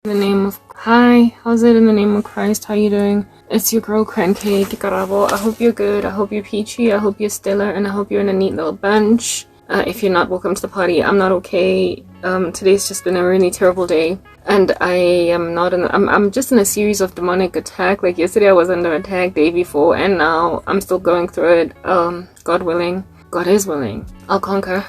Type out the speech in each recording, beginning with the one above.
In the name of Hi, how's it in the name of Christ? How you doing? It's your girl Crancake Karabo. I hope you're good. I hope you're peachy. I hope you're stellar, and I hope you're in a neat little bunch. If you're not, welcome to the party. I'm not okay. Today's just been a really terrible day, and I am not in. I'm just in a series of demonic attack. Like yesterday, I was under attack. Day before, and now I'm still going through it. God willing, God is willing, I'll conquer.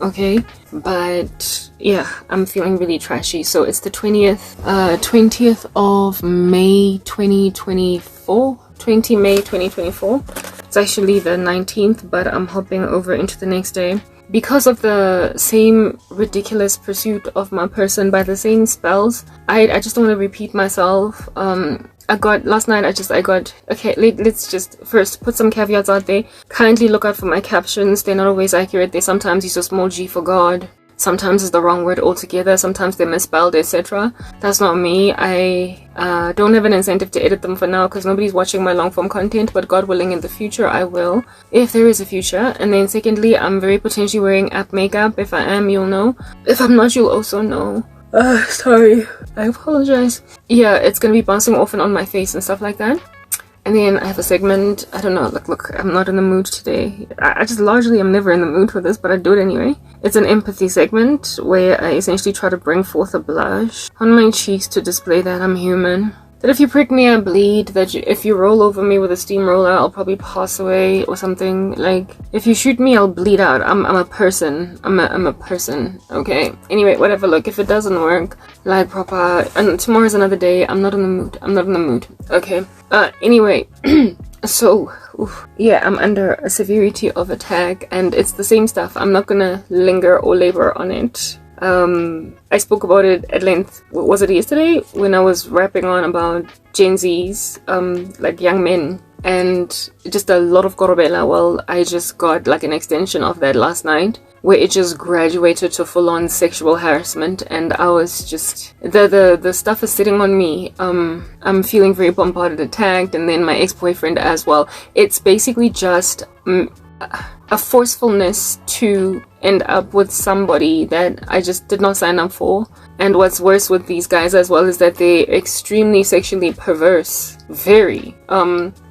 Okay, but yeah, I'm feeling really trashy. So it's the 20th of May 2024. 20 May 2024. It's actually the 19th, but I'm hopping over into the next day because of the same ridiculous pursuit of my person by the same spells. I just don't want to repeat myself. Last night okay, let's just first put some caveats out there. Kindly look out for my captions. They're not always accurate. They sometimes use a small g for God. Sometimes it's the wrong word altogether. Sometimes they're misspelled, etc. That's not me. I don't have an incentive to edit them for now because nobody's watching my long form content, but God willing in the future I will, if there is a future. And then secondly, I'm very potentially wearing app makeup. If I am, you'll know. If I'm not, you'll also know. Sorry. I apologize. Yeah, it's gonna be bouncing off and on my face and stuff like that. And then I have a segment, I don't know, look, I'm not in the mood today. I just largely am never in the mood for this, but I do it anyway. It's an empathy segment where I essentially try to bring forth a blush on my cheeks to display that I'm human. That if you prick me, I bleed. That if you roll over me with a steamroller, I'll probably pass away or something. Like, if you shoot me, I'll bleed out. I'm a person. I'm a person. Okay. Anyway, whatever. Look, if it doesn't work, like proper. And tomorrow's another day. I'm not in the mood. I'm not in the mood. Okay. Anyway. So, yeah, I'm under a severity of attack, and it's the same stuff. I'm not gonna linger or labor on it. I spoke about it at length, was it yesterday, when I was rapping on about Gen Zs, like young men, and just a lot of korobela. Well, I just got like an extension of that last night, where it just graduated to full-on sexual harassment, and I was just, the stuff is sitting on me. I'm feeling very bombarded, attacked, and then my ex-boyfriend as well. It's basically just a forcefulness to end up with somebody that I just did not sign up for. And what's worse with these guys as well is that they're extremely sexually perverse. Very.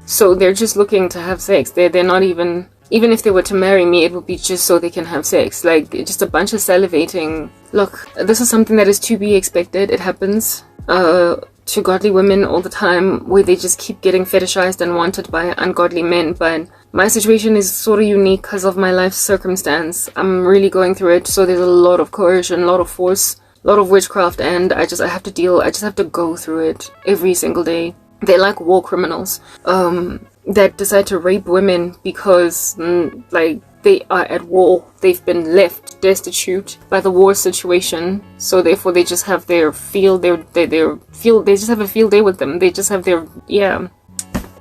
So they're just looking to have sex. They're not even if they were to marry me, it would be just so they can have sex. Like, just a bunch of salivating. Look, this is something that is to be expected. It happens to godly women all the time, where they just keep getting fetishized and wanted by ungodly men. But my situation is sort of unique because of my life circumstance. I'm really going through it, so there's a lot of coercion, a lot of force, a lot of witchcraft, and I just have to go through it every single day. They're like war criminals that decide to rape women because like they are at war. They've been left destitute by the war situation, so therefore they just have their field. They just have a field day with them. They just have their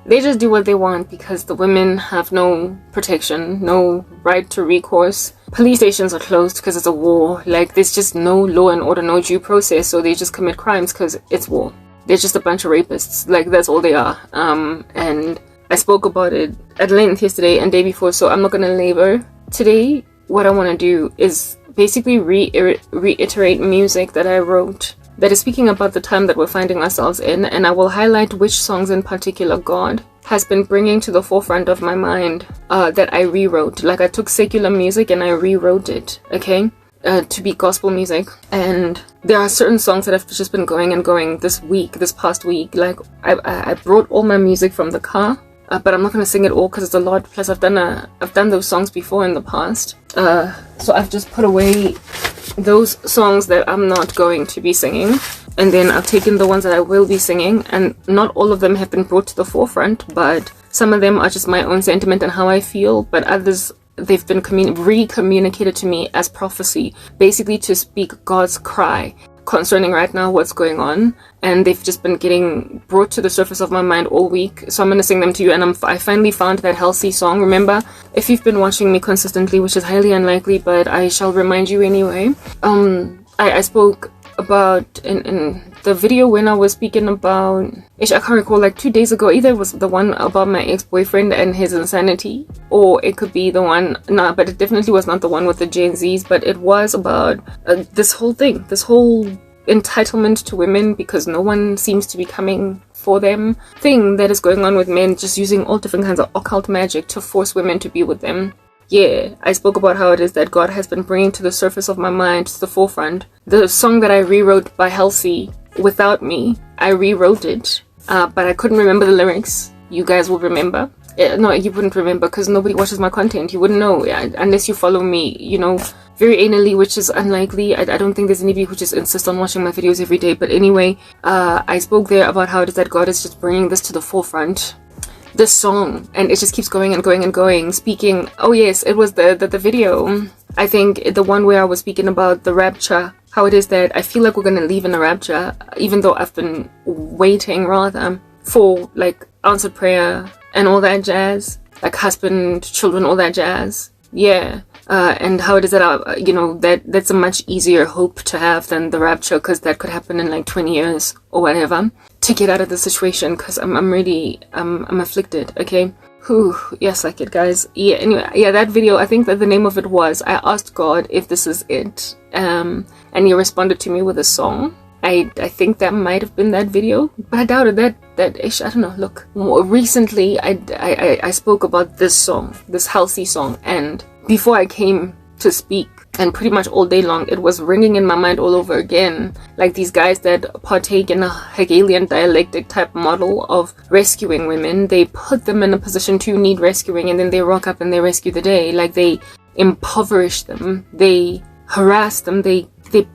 They just do what they want because the women have no protection, no right to recourse. Police stations are closed because it's a war. Like, there's just no law and order, no due process, so they just commit crimes because it's war. They're just a bunch of rapists. Like, that's all they are. And I spoke about it at length yesterday and day before, so I'm not gonna labor. Today, what I want to do is basically reiterate music that I wrote that is speaking about the time that we're finding ourselves in, and I will highlight which songs in particular God has been bringing to the forefront of my mind that I rewrote. Like, I took secular music and I rewrote it, okay, to be gospel music. And there are certain songs that have just been going and going this past week. Like, I brought all my music from the car, but I'm not going to sing it all because it's a lot. Plus, I've done those songs before in the past, so I've just put away those songs that I'm not going to be singing, and then I've taken the ones that I will be singing, and not all of them have been brought to the forefront, but some of them are just my own sentiment and how I feel, but others, they've been re-communicated to me as prophecy, basically to speak God's cry concerning right now what's going on, and they've just been getting brought to the surface of my mind all week, so I'm going to sing them to you. And I finally found that Halsey song. Remember, if you've been watching me consistently, which is highly unlikely, but I shall remind you anyway, I spoke about in the video when I was speaking about, I can't recall, like 2 days ago, either it was the one about my ex-boyfriend and his insanity, or it could be the one, but it definitely was not the one with the Gen Zs, but it was about this whole thing, this whole entitlement to women because no one seems to be coming for them thing that is going on with men, just using all different kinds of occult magic to force women to be with them. Yeah, I spoke about how it is that God has been bringing to the surface of my mind, to the forefront, the song that I rewrote by Halsey without me. I rewrote it, but I couldn't remember the lyrics. You guys will remember. No, you wouldn't remember because nobody watches my content. You wouldn't know unless you follow me, you know, very anally, which is unlikely. I don't think there's any of you who just insist on watching my videos every day. But anyway, I spoke there about how it is that God is just bringing this to the forefront. This song, and it just keeps going and going and going. Speaking, oh yes, it was the video. I think the one where I was speaking about the rapture, how it is that I feel like we're gonna leave in the rapture, even though I've been waiting rather for like answered prayer and all that jazz, like husband, children, all that jazz. Yeah. And how it is that, you know, that's a much easier hope to have than the rapture, because that could happen in like 20 years or whatever, to get out of the situation, because I'm really, I'm afflicted, okay? Whew, yes, like it, guys. Yeah, anyway, yeah, that video, I think that the name of it was, I asked God if this is it, and he responded to me with a song. I think that might have been that video, but I doubted that ish. I don't know. Look, more recently I spoke about this song, this Halsey song, and before I came to speak, and pretty much all day long, it was ringing in my mind all over again. Like these guys that partake in a Hegelian dialectic type model of rescuing women, they put them in a position to need rescuing, and then they rock up and they rescue the day. Like they impoverish them, they harass them, they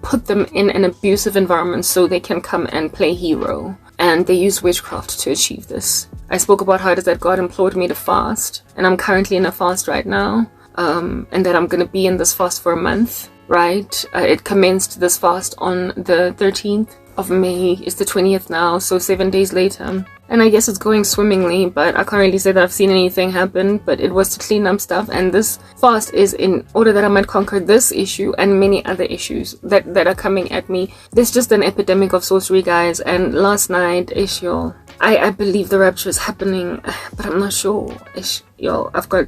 put them in an abusive environment so they can come and play hero. And they use witchcraft to achieve this. I spoke about how it is that God implored me to fast, and I'm currently in a fast right now. And that I'm gonna be in this fast for a month, right? It commenced this fast on the 13th of May. It's the 20th now, so 7 days later. And I guess it's going swimmingly, but I can't really say that I've seen anything happen, but it was to clean up stuff. And this fast is in order that I might conquer this issue and many other issues that are coming at me. There's just an epidemic of sorcery, guys. And last night, y'all, I believe the rapture is happening, but I'm not sure. Y'all, I've got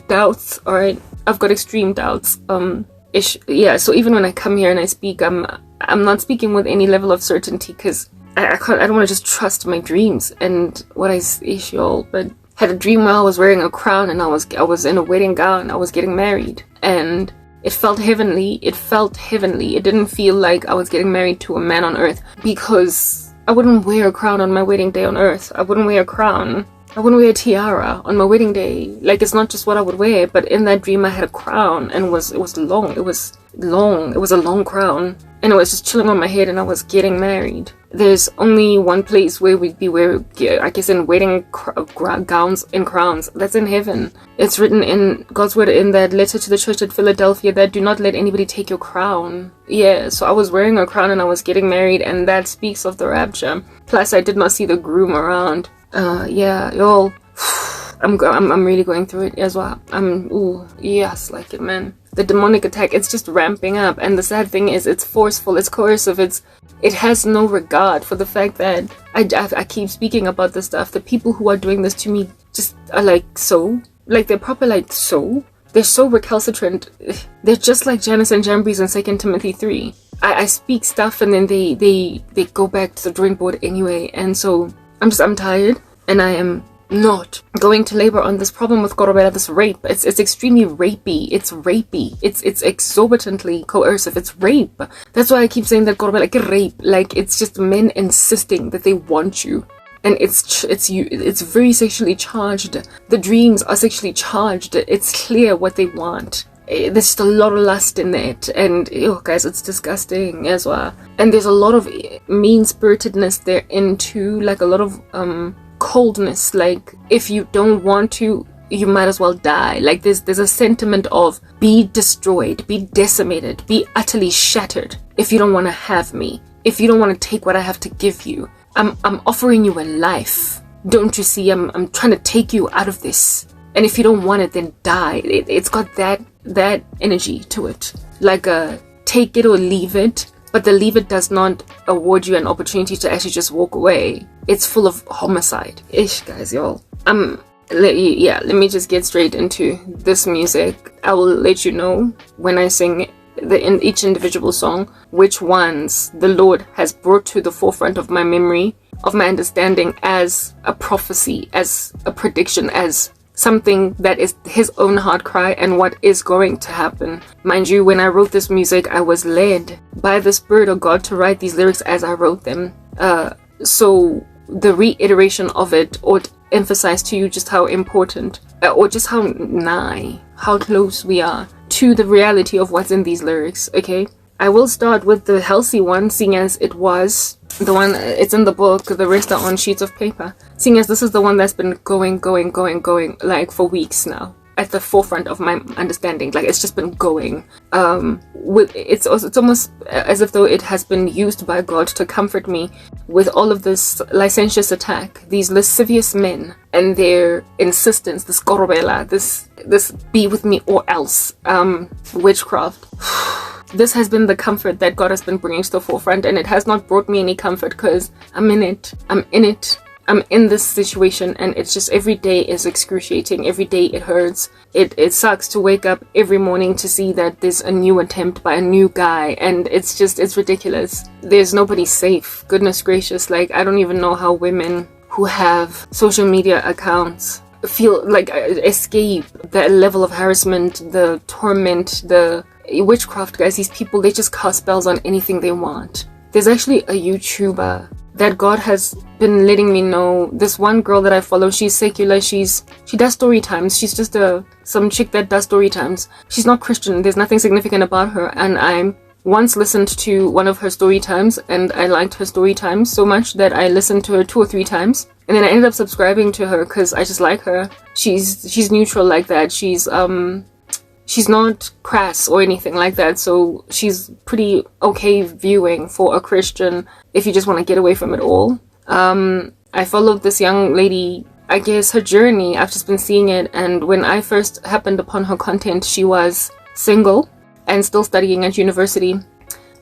doubts, alright? I've got extreme doubts. Yeah, so even when I come here and I speak, I'm not speaking with any level of certainty, because I don't want to just trust my dreams and what I see, y'all. But had a dream where I was wearing a crown and I was in a wedding gown. I was getting married, and it felt heavenly. It felt heavenly. It didn't feel like I was getting married to a man on earth, because I wouldn't wear a crown on my wedding day on earth. I wouldn't wear a crown. I wouldn't wear a tiara on my wedding day. Like, it's not just what I would wear, but in that dream I had a crown, and it was long. It was long. It was a long crown, and it was just chilling on my head, and I was getting married. There's only one place where we'd be wearing, I guess, in wedding gowns and crowns. That's in heaven. It's written in God's word in that letter to the church at Philadelphia that do not let anybody take your crown. Yeah, so I was wearing a crown and I was getting married, and that speaks of the rapture. Plus, I did not see the groom around. Yeah, y'all, I'm really going through it as well. Ooh, yes, like it, man. The demonic attack, it's just ramping up, and the sad thing is, it's forceful, it's coercive, it has no regard for the fact that I keep speaking about this stuff. The people who are doing this to me just are like, they're proper like, they're so recalcitrant. They're just like Janus and Jambres in 2 Timothy 3. I speak stuff and then they go back to the drawing board anyway, and so I'm tired, and I am not going to labor on this problem with Karabo, this rape. It's extremely rapey. It's rapey. It's exorbitantly coercive. It's rape. That's why I keep saying that Karabo, like rape. Like, it's just men insisting that they want you, and it's very sexually charged. The dreams are sexually charged. It's clear what they want. There's just a lot of lust in it, and guys, it's disgusting as well. And there's a lot of mean-spiritedness there too, like a lot of coldness. Like, if you don't want to, you might as well die. Like, there's a sentiment of be destroyed, be decimated, be utterly shattered if you don't want to have me, if you don't want to take what I have to give you. I'm offering you a life. Don't you see? I'm trying to take you out of this. And if you don't want it, then die. It's got that energy to it. Like a take it or leave it. But the leave it does not award you an opportunity to actually just walk away. It's full of homicide. Ish, guys, y'all. Let me just get straight into this music. I will let you know when I sing in each individual song, which ones the Lord has brought to the forefront of my memory, of my understanding, as a prophecy, as a prediction, as something that is his own heart cry and what is going to happen. Mind you, when I wrote this music, I was led by the Spirit of God to write these lyrics as I wrote them. So the reiteration of it ought emphasize to you just how important, or just how how close we are to the reality of what's in these lyrics, okay? I will start with the healthy one, seeing as it was the one, it's in the book, the rest are on sheets of paper. Seeing as this is the one that's been going, like for weeks now, at the forefront of my understanding. Like, it's just been going. It's almost as if though it has been used by God to comfort me with all of this licentious attack, these lascivious men and their insistence, this korobela, this be with me or else, witchcraft. This has been the comfort that God has been bringing to the forefront, and it has not brought me any comfort because I'm in it. I'm in this situation, and it's just every day is excruciating. Every day it hurts. It sucks to wake up every morning to see that there's a new attempt by a new guy, and it's ridiculous. There's nobody safe. Goodness gracious, like, I don't even know how women who have social media accounts feel like escape that level of harassment, the torment, the witchcraft. Guys, these people, they just cast spells on anything they want. There's actually a YouTuber that God has been letting me know. This one girl that I follow, she's secular, she does story times. She's just some chick that does story times. She's not Christian, there's nothing significant about her, and I once listened to one of her story times, and I liked her story times so much that I listened to her 2 or 3 times, and then I ended up subscribing to her because I just like her. She's neutral like that. She's not crass or anything like that, so she's pretty okay viewing for a Christian if you just want to get away from it all. I followed this young lady, I guess her journey, I've just been seeing it, and when I first happened upon her content, she was single and still studying at university,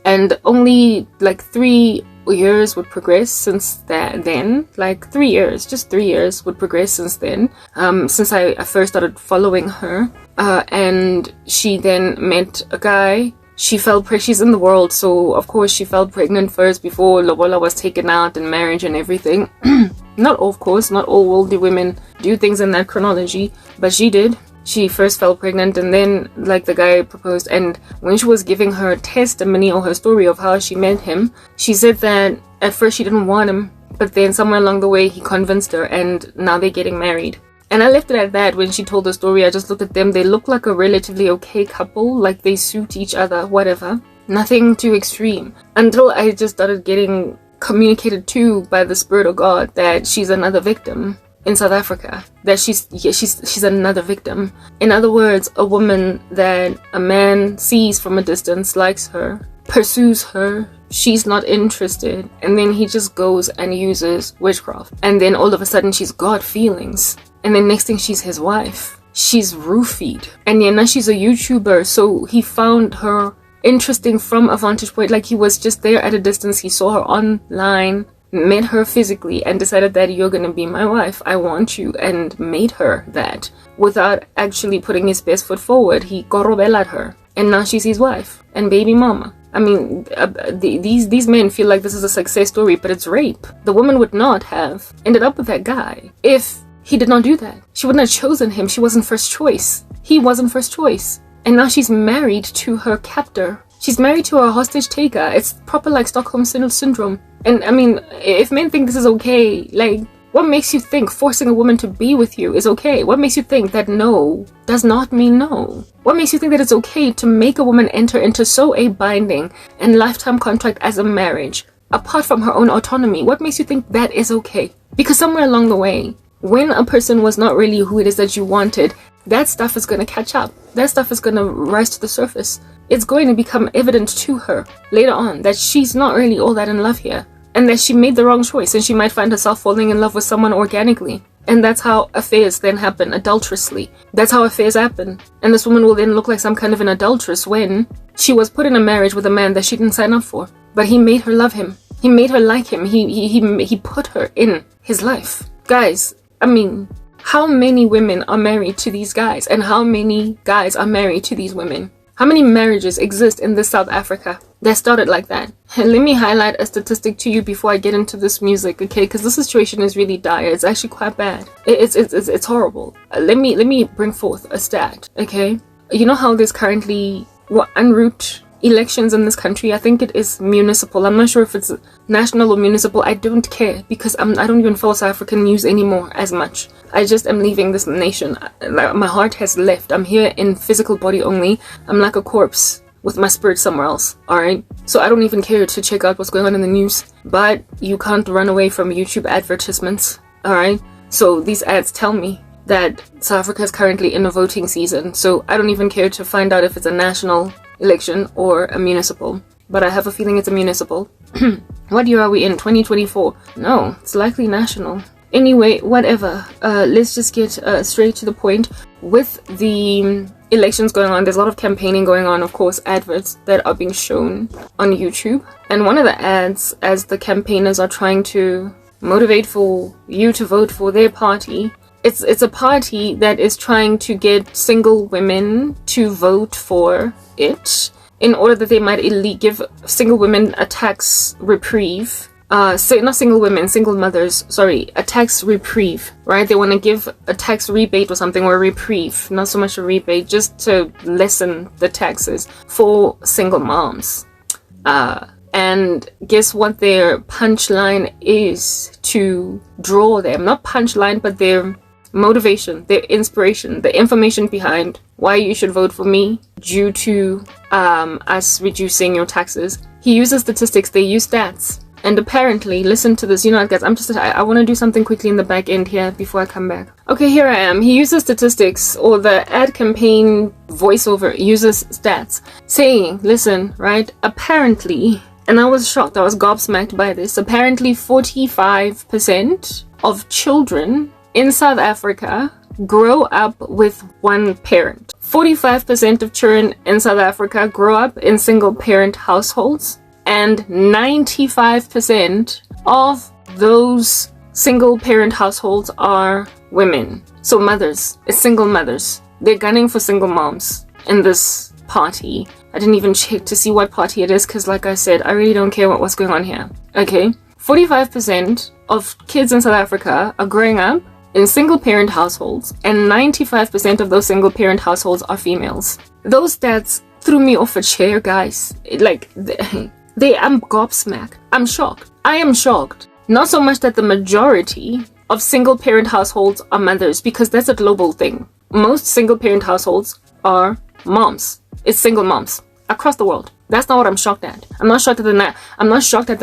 and only like 3 years would progress since then. Like 3 years, just 3 years would progress since then, since I first started following her. And she then met a guy. She's in the world, so of course she fell pregnant first before lobola was taken out and marriage and everything. Not all, of course, not all worldly women do things in that chronology, but she did. She first fell pregnant, and then, like, the guy proposed, and when she was giving her testimony or her story of how she met him, she said that at first she didn't want him, but then somewhere along the way he convinced her, and now they're getting married. And I left it at that. When she told the story, I just looked at them. They look like a relatively okay couple, like they suit each other, whatever. Nothing too extreme. Until I just started getting communicated to by the Spirit of God that she's another victim in South Africa. That she's another victim. In other words, a woman that a man sees from a distance, likes her, pursues her, she's not interested, and then he just goes and uses witchcraft. And then all of a sudden she's got feelings. And then next thing, she's his wife. She's roofied. And yeah, now she's a YouTuber, so he found her interesting from a vantage point. Like, he was just there at a distance. He saw her online, met her physically, and decided that you're gonna be my wife. I want you, and made her that. Without actually putting his best foot forward, he korobelad her. And now she's his wife and baby mama. I mean, these men feel like this is a success story, but it's rape. The woman would not have ended up with that guy if he did not do that. She wouldn't have chosen him. She wasn't first choice. He wasn't first choice. And now she's married to her captor. She's married to a hostage taker. It's proper like Stockholm Syndrome. And I mean, if men think this is okay, like, what makes you think forcing a woman to be with you is okay? What makes you think that no does not mean no? What makes you think that it's okay to make a woman enter into so a binding and lifetime contract as a marriage, apart from her own autonomy? What makes you think that is okay? Because somewhere along the way, when a person was not really who it is that you wanted, that stuff is going to catch up. That stuff is going to rise to the surface. It's going to become evident to her later on that she's not really all that in love here, and that she made the wrong choice, and she might find herself falling in love with someone organically. And that's how affairs then happen, adulterously. That's how affairs happen. And this woman will then look like some kind of an adulteress when she was put in a marriage with a man that she didn't sign up for. But he made her love him. He made her like him. He put her in his life. Guys, I mean, how many women are married to these guys? And how many guys are married to these women? How many marriages exist in this South Africa that started like that? And let me highlight a statistic to you before I get into this music, okay? Because the situation is really dire. It's actually quite bad. It's horrible. Let me bring forth a stat, okay? You know how there's currently en route elections in this country? I think it is municipal. I'm not sure if it's national or municipal. I don't care because I don't even follow South African news anymore as much. I just am leaving this nation. Like, my heart has left. I'm here in physical body only. I'm like a corpse with my spirit somewhere else, alright? So I don't even care to check out what's going on in the news. But you can't run away from YouTube advertisements, alright? So these ads tell me that South Africa is currently in a voting season. So I don't even care to find out if it's a national election or a municipal. But I have a feeling it's a municipal. What year are we in? 2024? No, it's likely national. Anyway, whatever. Let's just get straight to the point. With the elections going on, there's a lot of campaigning going on, of course, adverts that are being shown on YouTube. And one of the ads, as the campaigners are trying to motivate for you to vote for their party, it's a party that is trying to get single women to vote for it in order that they might give single women a tax reprieve. Not single women, single mothers, sorry, a tax reprieve, right? They want to give a tax rebate or something, or a reprieve, not so much a rebate, just to lessen the taxes for single moms. And guess what their punchline is to draw them? Not punchline, but their motivation, their inspiration, the information behind why you should vote for me due to us reducing your taxes. He uses statistics, they use stats. And apparently, listen to this, you know what guys, I want to do something quickly in the back end here before I come back. Okay, here I am. He uses statistics, or the ad campaign voiceover uses stats, saying, listen, right, apparently, and I was shocked, I was gobsmacked by this, apparently 45% of children in South Africa grow up with one parent. 45% of children in South Africa grow up in single parent households. And 95% of those single parent households are women. So mothers, it's single mothers. They're gunning for single moms in this party. I didn't even check to see what party it is because, like I said, I really don't care what's going on here. Okay? 45% of kids in South Africa are growing up in single parent households, and 95% of those single parent households are females. Those stats threw me off a chair, guys. I'm gobsmacked. I'm shocked. I am shocked. Not so much that the majority of single parent households are mothers, because that's a global thing. Most single parent households are moms. It's single moms across the world. That's not what I'm shocked at. I'm not shocked at the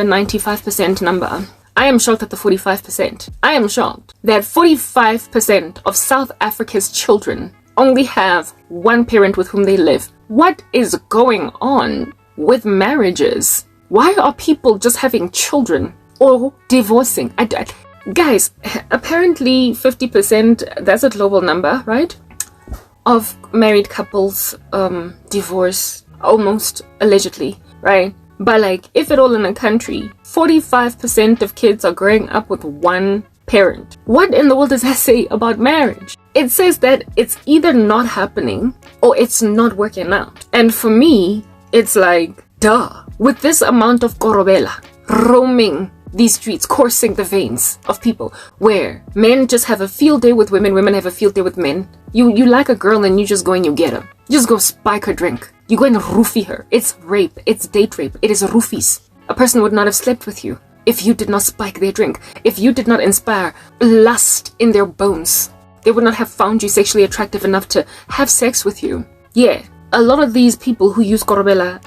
95% number. I am shocked at the 45%. I am shocked that 45% of South Africa's children only have one parent with whom they live. What is going on with marriages? Why are people just having children or divorcing? Guys, apparently 50%, that's a global number, right? Of married couples divorce, almost allegedly, right? But like, if at all in a country, 45% of kids are growing up with one parent. What in the world does that say about marriage? It says that it's either not happening or it's not working out. And for me, it's like, duh. With this amount of korobela roaming these streets, coursing the veins of people, where men just have a field day with women, women have a field day with men. You like a girl and you just go and you get her. You just go spike her drink. You go and roofie her. It's rape. It's date rape. It is roofies. A person would not have slept with you if you did not spike their drink. If you did not inspire lust in their bones, they would not have found you sexually attractive enough to have sex with you. Yeah. A lot of these people who use korobela,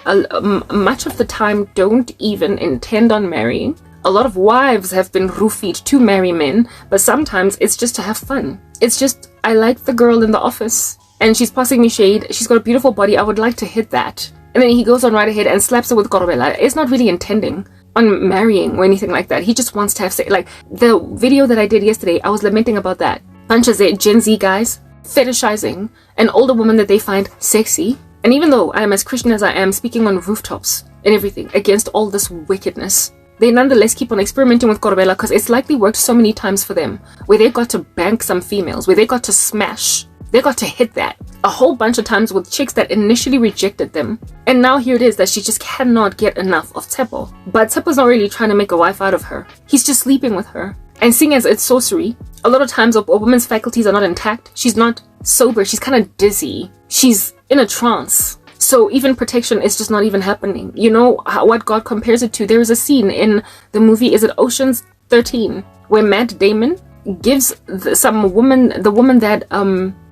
much of the time don't even intend on marrying. A lot of wives have been roofied to marry men, but sometimes it's just to have fun. It's just, I like the girl in the office and she's passing me shade. She's got a beautiful body. I would like to hit that. And then he goes on right ahead and slaps her with korobela. It's not really intending on marrying or anything like that. He just wants to have sex. Like the video that I did yesterday, I was lamenting about that. Bunch of Gen Z guys fetishizing an older woman that they find sexy. And even though I am as Christian as I am, speaking on rooftops and everything against all this wickedness, they nonetheless keep on experimenting with korobela because it's likely worked so many times for them, where they got to bank some females, where they got to smash They got to hit that a whole bunch of times with chicks that initially rejected them. And now here it is that she just cannot get enough of Tsepo. But Tsepo's not really trying to make a wife out of her. He's just sleeping with her. And seeing as it's sorcery, a lot of times a woman's faculties are not intact. She's not sober. She's kind of dizzy. She's in a trance. So even protection is just not even happening. You know what God compares it to? There is a scene in the movie, is it Ocean's 13, where Matt Damon gives the woman that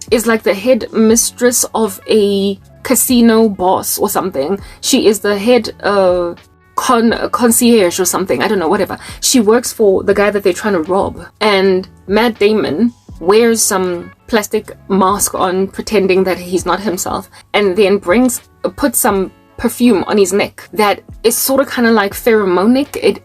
is like the head mistress of a casino boss or something. She is the head concierge or something. I don't know, whatever. She works for the guy that they're trying to rob. And Matt Damon wears some plastic mask on, pretending that he's not himself, and then puts some perfume on his neck that is sort of kind of like pheromonic. It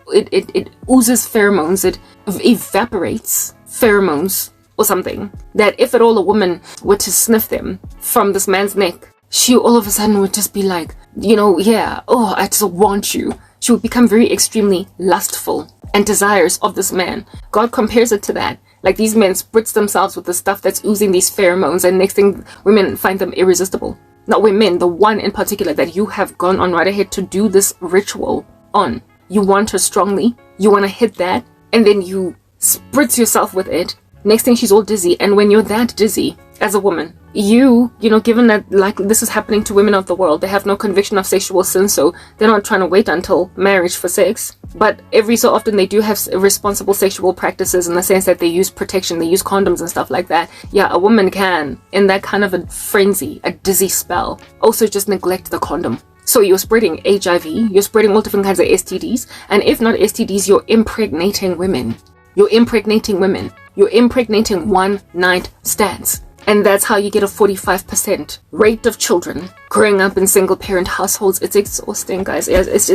oozes pheromones. It evaporates pheromones or something, that if at all a woman were to sniff them from this man's neck, she all of a sudden would just be like, you know, yeah, oh, I just want you. She would become very extremely lustful and desirous of this man. God compares it to that. Like, these men spritz themselves with the stuff that's oozing these pheromones, and next thing, women find them irresistible. Not women, the one in particular that you have gone on right ahead to do this ritual on. You want her strongly, you want to hit that, and then you spritz yourself with it. Next thing, she's all dizzy. And when you're that dizzy as a woman, you know, given that like this is happening to women of the world, they have no conviction of sexual sin, so they're not trying to wait until marriage for sex. But every so often they do have responsible sexual practices, in the sense that they use protection, they use condoms and stuff like that. Yeah, a woman can, in that kind of a frenzy, a dizzy spell, also just neglect the condom. So you're spreading HIV, you're spreading all different kinds of STDs, and if not STDs, you're impregnating women. You're impregnating women. You're impregnating one-night stands. And that's how you get a 45% rate of children growing up in single-parent households. It's exhausting, guys. It's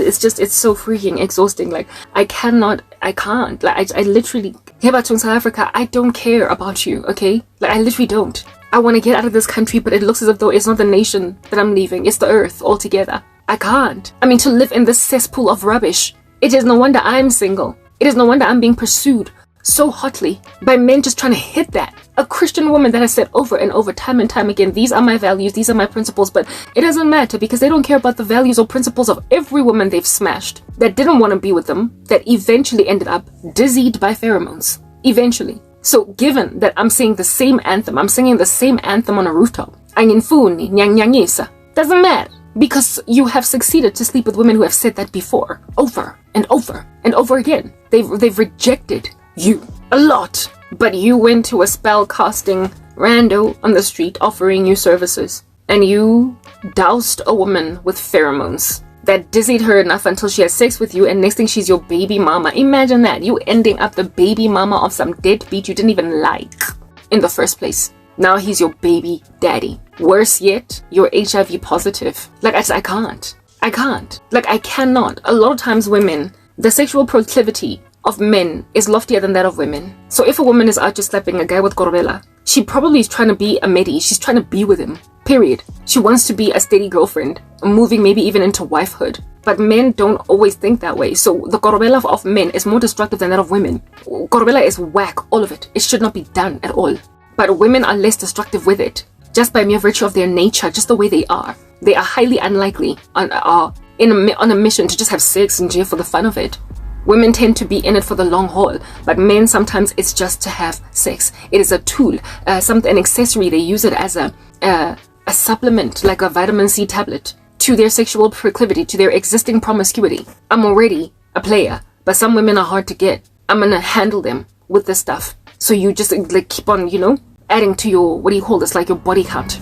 so freaking exhausting. Like, I can't. Like, I literally, here about South Africa, I don't care about you, okay? Like, I literally don't. I want to get out of this country, but it looks as though it's not the nation that I'm leaving. It's the earth altogether. I can't. I mean, to live in this cesspool of rubbish. It is no wonder I'm single. It is no wonder I'm being pursued so hotly by men just trying to hit that. A Christian woman that has said over and over, time and time again, these are my values, these are my principles, but it doesn't matter, because they don't care about the values or principles of every woman they've smashed that didn't want to be with them, that eventually ended up dizzied by pheromones. Eventually. So given that I'm singing the same anthem on a rooftop, doesn't matter, because you have succeeded to sleep with women who have said that before, over and over and over again. They've rejected you a lot, but you went to a spell casting rando on the street offering you services, and you doused a woman with pheromones that dizzied her enough until she had sex with you, and next thing she's your baby mama. Imagine that, you ending up the baby mama of some deadbeat you didn't even like in the first place. Now he's your baby daddy. Worse yet, you're HIV positive. Like, I can't. Like, I cannot. A lot of times women, the sexual proclivity of men is loftier than that of women. So if a woman is out just slapping a guy with korobela, she probably is trying to be a medi. She's trying to be with him. Period. She wants to be a steady girlfriend, moving maybe even into wifehood. But men don't always think that way. So the korobela of men is more destructive than that of women. Korobela is whack, all of it. It should not be done at all. But women are less destructive with it, just by mere virtue of their nature, just the way they are. They are highly unlikely on a mission to just have sex and jail for the fun of it. Women tend to be in it for the long haul, but men sometimes it's just to have sex. It is a tool, an accessory. They use it as a supplement, like a vitamin C tablet, to their sexual proclivity, to their existing promiscuity. I'm already a player, but some women are hard to get. I'm gonna handle them with this stuff. So you just like keep on, adding to your, what do you call this, like your body count.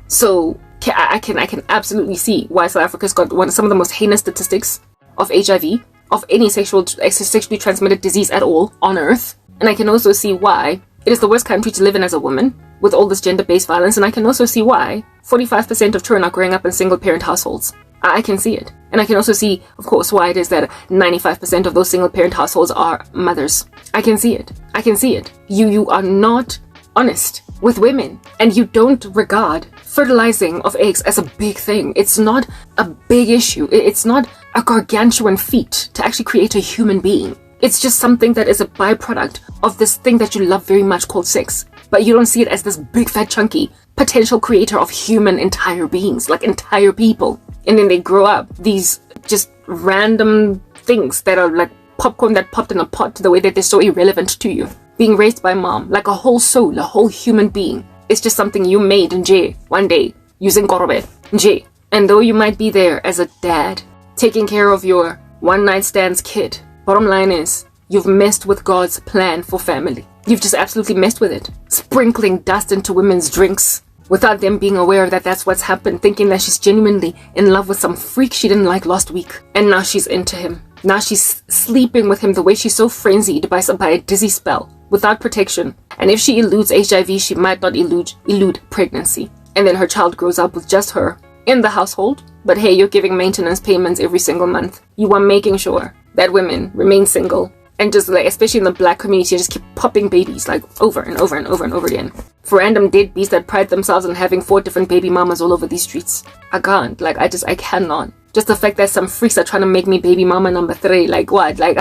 So I can absolutely see why South Africa's got some of the most heinous statistics of HIV, of any sexually transmitted disease at all on earth. And I can also see why it is the worst country to live in as a woman, with all this gender-based violence. And I can also see why 45% of children are growing up in single-parent households. I can see it. And I can also see, of course, why it is that 95% of those single-parent households are mothers. I can see it. You are not honest with women, and you don't regard fertilizing of eggs as a big thing. It's not a big issue. It's not a gargantuan feat to actually create a human being. It's just something that is a byproduct of this thing that you love very much called sex. but you don't see it as this big fat chunky potential creator of human entire beings, like entire people. And then they grow up these just random things that are like popcorn that popped in a pot, the way that they're so irrelevant to you. Being raised by mom, like a whole soul, a whole human being. It's just something you made nje one day using korobe nje. And though you might be there as a dad, taking care of your one night stands kid, bottom line is you've messed with God's plan for family. You've just absolutely messed with it. Sprinkling dust into women's drinks without them being aware that that's what's happened, thinking that she's genuinely in love with some freak she didn't like last week. And now she's into him. Now she's sleeping with him the way she's so frenzied by a dizzy spell, without protection. And if she eludes HIV, she might not elude pregnancy. And then her child grows up with just her in the household. But hey, you're giving maintenance payments every single month. You are making sure that women remain single. And just like, especially in the black community, just keep popping babies like over and over and over and over again. For random deadbeats that pride themselves on having 4 different baby mamas all over these streets. I can't. Like, I cannot. Just the fact that some freaks are trying to make me baby mama number 3. Like, what? Like,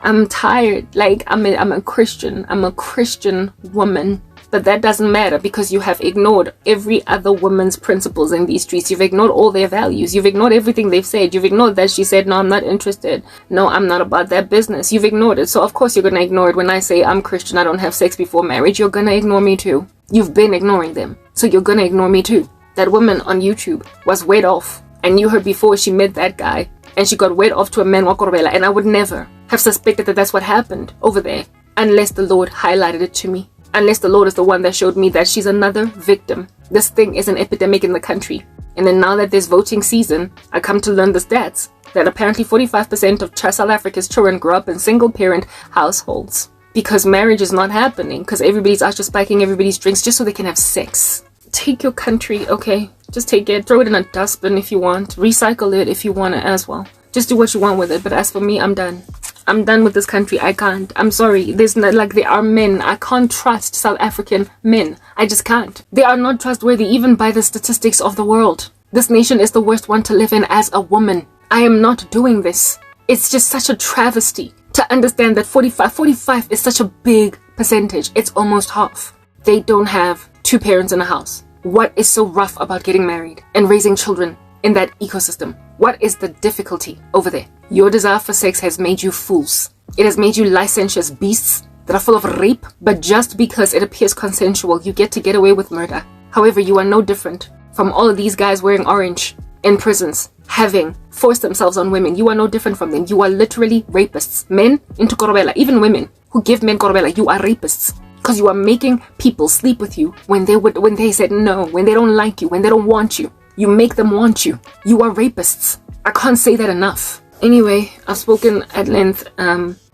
I'm tired. Like, I'm a Christian. I'm a Christian woman. But that doesn't matter because you have ignored every other woman's principles in these streets. You've ignored all their values. You've ignored everything they've said. You've ignored that she said, no, I'm not interested. No, I'm not about that business. You've ignored it. So of course you're going to ignore it when I say I'm Christian, I don't have sex before marriage. You're going to ignore me too. You've been ignoring them. So you're going to ignore me too. That woman on YouTube was wed off. I knew her before she met that guy. And she got wed off to a man wakorobela. And I would never have suspected that that's what happened over there. Unless the Lord highlighted it to me. Unless the Lord is the one that showed me that she's another victim. This thing is an epidemic in the country. And then now that there's voting season, I come to learn the stats. That apparently 45% of South Africa's children grow up in single-parent households. Because marriage is not happening. Because everybody's out just spiking everybody's drinks just so they can have sex. Take your country, okay? Just take it. Throw it in a dustbin if you want. Recycle it if you want it as well. Just do what you want with it. But as for me, I'm done. I'm done with this country. I can't. I'm sorry. There's not, like, there are men. I can't trust South African men. I just can't. They are not trustworthy even by the statistics of the world. This nation is the worst one to live in as a woman. I am not doing this. It's just such a travesty to understand that 45 is such a big percentage. It's almost half. They don't have 2 parents in a house. What is so rough about getting married and raising children in that ecosystem? What is the difficulty over there? Your desire for sex has made you fools. It has made you licentious beasts that are full of rape, but just because it appears consensual, you get to get away with murder. However, you are no different from all of these guys wearing orange in prisons, having forced themselves on women. You are no different from them. You are literally rapists. Men into korobela, even women who give men korobela, you are rapists. Because you are making people sleep with you when they said no, when they don't like you, when they don't want you. You make them want you. You are rapists. I can't say that enough. Anyway, I've spoken at length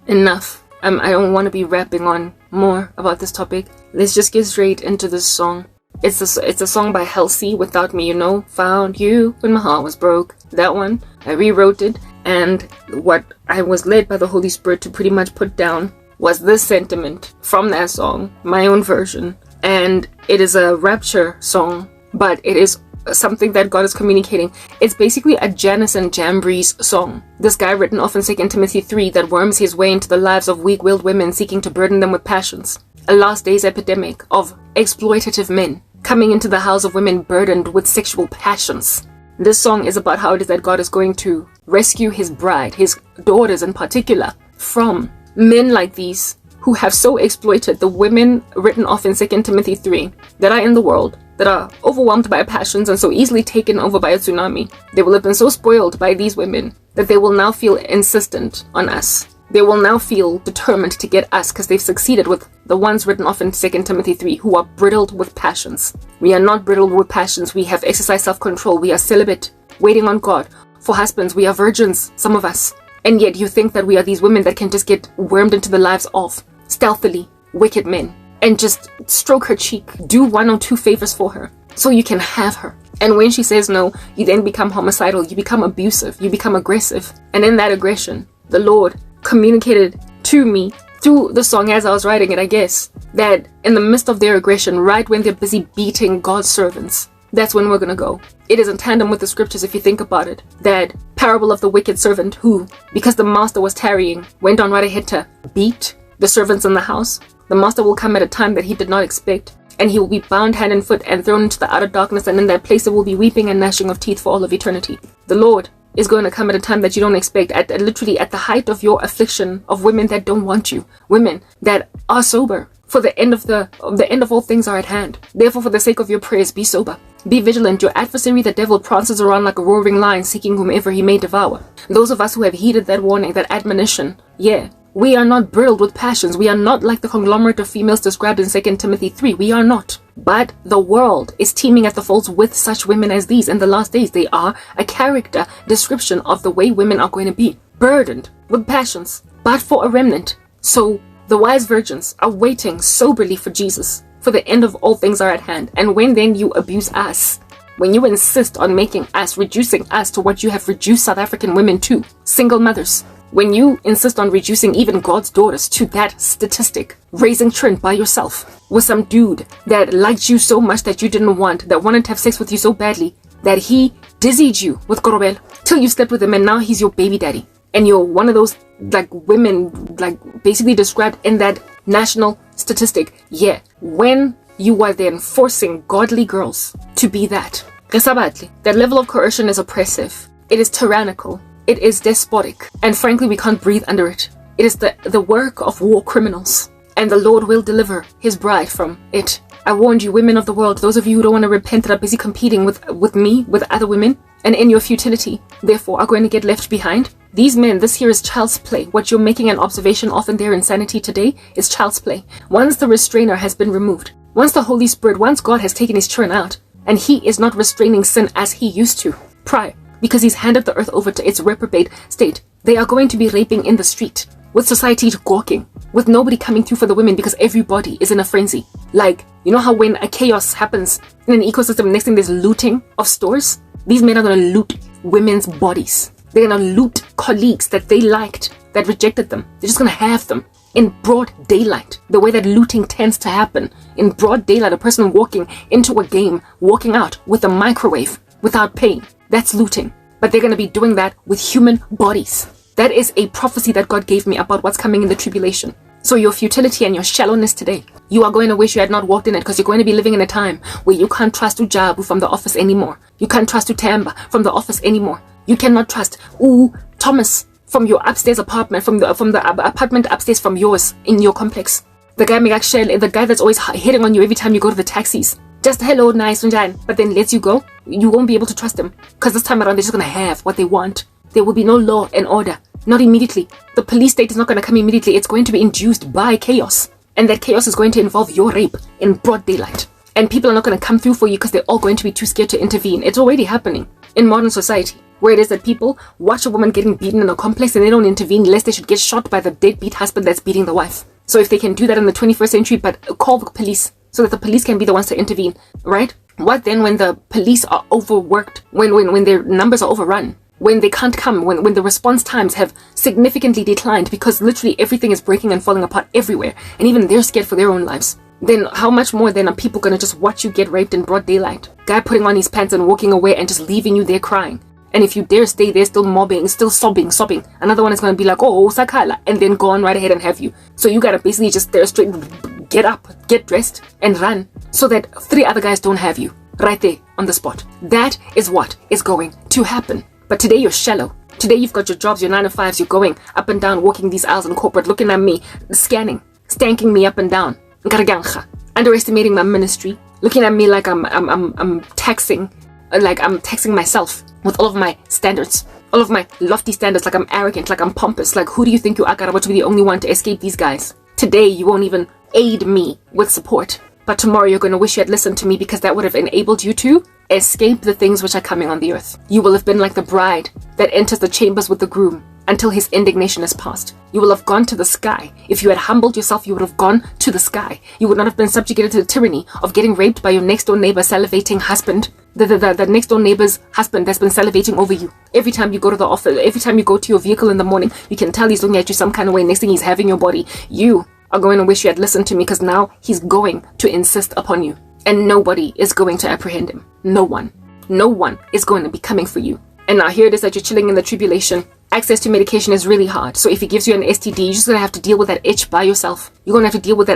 enough. I don't want to be rapping on more about this topic. Let's just get straight into this song. It's a song by Halsey, Without Me, you know. Found you when my heart was broke. That one. I rewrote it. And what I was led by the Holy Spirit to pretty much put down was this sentiment from that song. My own version. And it is a rapture song. But it is something that God is communicating. It's basically a Janus and Jambres song. This guy written off in 2 Timothy 3 that worms his way into the lives of weak-willed women seeking to burden them with passions. A last days epidemic of exploitative men coming into the house of women burdened with sexual passions. This song is about how it is that God is going to rescue his bride, his daughters in particular, from men like these who have so exploited the women written off in 2 Timothy 3 that are in the world, that are overwhelmed by passions and so easily taken over by a tsunami. They will have been so spoiled by these women that they will now feel insistent on us. They will now feel determined to get us because they've succeeded with the ones written off in 2 Timothy 3 who are brittled with passions. We are not brittled with passions. We have exercised self-control. We are celibate, waiting on God. For husbands, we are virgins, some of us. And yet you think that we are these women that can just get wormed into the lives of stealthily wicked men and just stroke her cheek, do 1 or 2 favors for her so you can have her. And when she says no, you then become homicidal, you become abusive, you become aggressive. And in that aggression, the Lord communicated to me through the song as I was writing it, I guess, that in the midst of their aggression, right when they're busy beating God's servants, that's when we're gonna go. It is in tandem with the scriptures, if you think about it, that parable of the wicked servant who, because the master was tarrying, went on right ahead to beat the servants in the house. The master will come at a time that he did not expect, and he will be bound hand and foot and thrown into the outer darkness, and in that place there will be weeping and gnashing of teeth for all of eternity. The Lord is going to come at a time that you don't expect, literally at the height of your affliction of women that don't want you, women that are sober, for the end of all things are at hand. Therefore, for the sake of your prayers, be sober. Be vigilant. Your adversary, the devil, prances around like a roaring lion, seeking whomever he may devour. Those of us who have heeded that warning, that admonition, we are not bridled with passions. We are not like the conglomerate of females described in 2 Timothy 3. We are not. But the world is teeming at the folds with such women as these in the last days. They are a character description of the way women are going to be, burdened with passions, but for a remnant. So the wise virgins are waiting soberly for Jesus, for the end of all things are at hand. And when then you abuse us, when you insist on making us, reducing us to what you have reduced South African women to, single mothers, when you insist on reducing even God's daughters to that statistic, raising children by yourself with some dude that liked you so much that you didn't want, that wanted to have sex with you so badly that he dizzied you with Korobel till you slept with him, and now he's your baby daddy, and you're one of those like women like basically described in that national statistic. When you are then forcing godly girls to be that level of coercion is oppressive, it is tyrannical, it is despotic, and frankly we can't breathe under it. It is the work of war criminals, and the Lord will deliver his bride from it. I warned you, women of the world, those of you who don't want to repent, that are busy competing with me, with other women, and in your futility therefore are going to get left behind. These men, this here is child's play. What you're making an observation of in their insanity today is child's play. Once the restrainer has been removed, once the Holy Spirit, once God has taken his children out, and he is not restraining sin as he used to prior, because he's handed the earth over to its reprobate state, they are going to be raping in the street, with society gawking, with nobody coming through for the women because everybody is in a frenzy. Like, you know how when a chaos happens in an ecosystem, next thing there's looting of stores? These men are going to loot women's bodies. They're going to loot colleagues that they liked, that rejected them. They're just going to have them in broad daylight, the way that looting tends to happen. In broad daylight, a person walking into a game, walking out with a microwave without paying. That's looting. But they're going to be doing that with human bodies. That is a prophecy that God gave me about what's coming in the tribulation. So your futility and your shallowness today, you are going to wish you had not walked in it, because you're going to be living in a time where you can't trust Ujabu from the office anymore. You can't trust Utamba from the office anymore. You cannot trust Thomas from your upstairs apartment, from the apartment upstairs from yours in your complex. The guy Megakshel, the guy that's always hitting on you every time you go to the taxis. Just hello, nice, but then lets you go. You won't be able to trust them, because this time around they're just going to have what they want. There will be no law and order. Not immediately. The police state is not going to come immediately. It's going to be induced by chaos. And that chaos is going to involve your rape in broad daylight. And people are not going to come through for you because they're all going to be too scared to intervene. It's already happening in modern society, where it is that people watch a woman getting beaten in a complex and they don't intervene lest they should get shot by the deadbeat husband that's beating the wife. So if they can do that in the 21st century, but call the police so that the police can be the ones to intervene, right? What then when the police are overworked, when their numbers are overrun? When they can't come, when the response times have significantly declined because literally everything is breaking and falling apart everywhere, and even they're scared for their own lives, then how much more then are people going to just watch you get raped in broad daylight? Guy putting on his pants and walking away and just leaving you there crying. And if you dare stay there still mobbing, still sobbing, another one is going to be like, oh, Sakala, and then go on right ahead and have you. So you got to basically just stare straight, get up, get dressed, and run so that 3 other guys don't have you right there on the spot. That is what is going to happen. But today you're shallow. Today you've got your jobs, your 9 to 5s, you're going up and down, walking these aisles in corporate, looking at me, scanning, stanking me up and down, underestimating my ministry, looking at me like I'm taxing, like I'm taxing myself with all of my standards, all of my lofty standards, like I'm arrogant, like I'm pompous, like who do you think you are, Karabo, to be the only one to escape these guys? Today you won't even aid me with support, but tomorrow you're going to wish you had listened to me, because that would have enabled you to escape the things which are coming on the earth. You will have been like the bride that enters the chambers with the groom until his indignation is past. You will have gone to the sky. If you had humbled yourself, you would have gone to the sky. You would not have been subjugated to the tyranny of getting raped by your next door neighbor salivating husband, the next door neighbor's husband that's been salivating over you. Every time you go to the office, every time you go to your vehicle in the morning, you can tell he's looking at you some kind of way. Next thing he's having your body. You are going to wish you had listened to me, because now he's going to insist upon you. And nobody is going to apprehend him. No one. No one is going to be coming for you. And now here it is that you're chilling in the tribulation, access to medication is really hard. So if he gives you an STD, you're just going to have to deal with that itch by yourself. You're going to have to deal with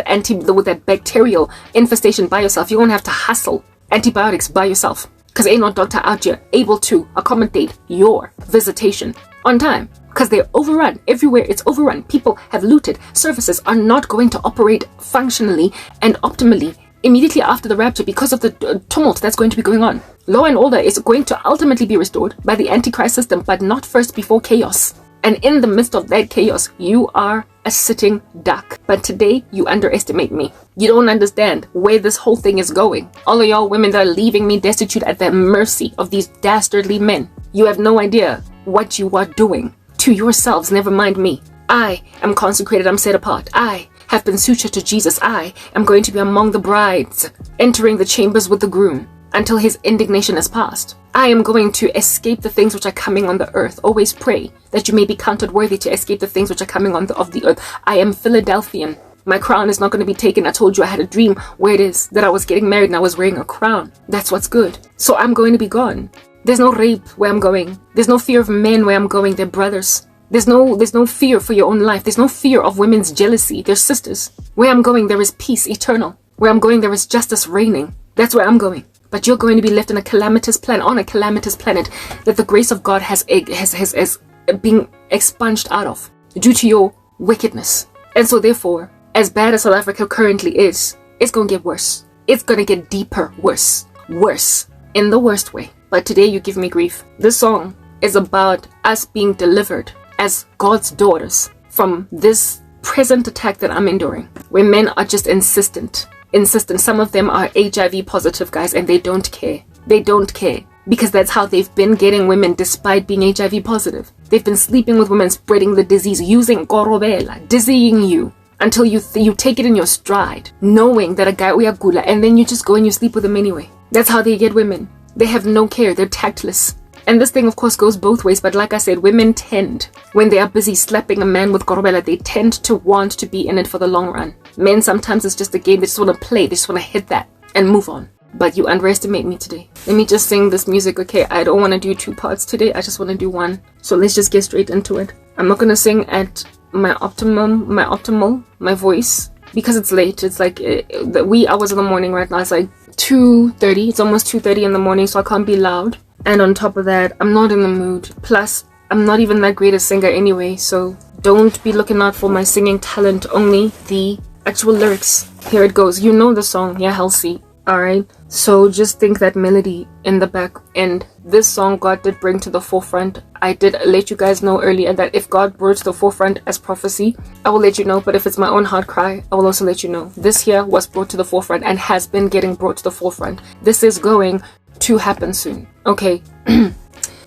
that bacterial infestation by yourself. You're going to have to hustle antibiotics by yourself. Because ain't no doctor out here able to accommodate your visitation on time. Because they're overrun. Everywhere it's overrun. People have looted. Services are not going to operate functionally and optimally immediately after the rapture because of the tumult that's going to be going on. Law and order is going to ultimately be restored by the Antichrist system, but not first before chaos. And in the midst of that chaos, you are a sitting duck. But today, you underestimate me. You don't understand where this whole thing is going. All of y'all women that are leaving me destitute at the mercy of these dastardly men. You have no idea what you are doing to yourselves, never mind me. I am consecrated, I'm set apart. I have been sutured to Jesus. I am going to be among the brides, entering the chambers with the groom until his indignation is past. I am going to escape the things which are coming on the earth. Always pray that you may be counted worthy to escape the things which are coming on of the earth. I am Philadelphian. My crown is not going to be taken. I told you I had a dream where it is that I was getting married and I was wearing a crown. That's what's good. So I'm going to be gone. There's no rape where I'm going. There's no fear of men where I'm going. They're brothers. There's no fear for your own life. There's no fear of women's jealousy. They're sisters. Where I'm going, there is peace eternal. Where I'm going, there is justice reigning. That's where I'm going. But you're going to be left on a calamitous planet that the grace of God has been expunged out of due to your wickedness. And so therefore, as bad as South Africa currently is, it's going to get worse. It's going to get deeper worse. Worse. In the worst way. But today you give me grief. This song is about us being delivered as God's daughters from this present attack that I'm enduring, where men are just insistent. Some of them are HIV positive, guys, and they don't care. They don't care because that's how they've been getting women despite being HIV positive. They've been sleeping with women, spreading the disease, using korobela, dizzying you until you take it in your stride, knowing that a guy uyagula, and then you just go and you sleep with him anyway. That's how they get women. They have no care. They're tactless. And this thing, of course, goes both ways. But like I said, women tend, when they are busy slapping a man with korobela, they tend to want to be in it for the long run. Men, sometimes it's just a game. They just want to play. They just want to hit that and move on. But you underestimate me today. Let me just sing this music, okay? I don't want to do 2 parts today. I just want to do 1. So let's just get straight into it. I'm not going to sing at my optimal voice because it's late. It's like the wee hours of the morning right now. It's like 2:30. It's almost 2:30 in the morning, so I can't be loud. And on top of that, I'm not in the mood. Plus, I'm not even that great a singer anyway, so don't be looking out for my singing talent, only the actual lyrics. Here it goes. You know the song, yeah, Halsey. Alright, so just think that melody in the back end. This song God did bring to the forefront. I did let you guys know earlier that if God brought to the forefront as prophecy, I will let you know. But if it's my own heart cry, I will also let you know. This here was brought to the forefront and has been getting brought to the forefront. This is going to happen soon. Okay,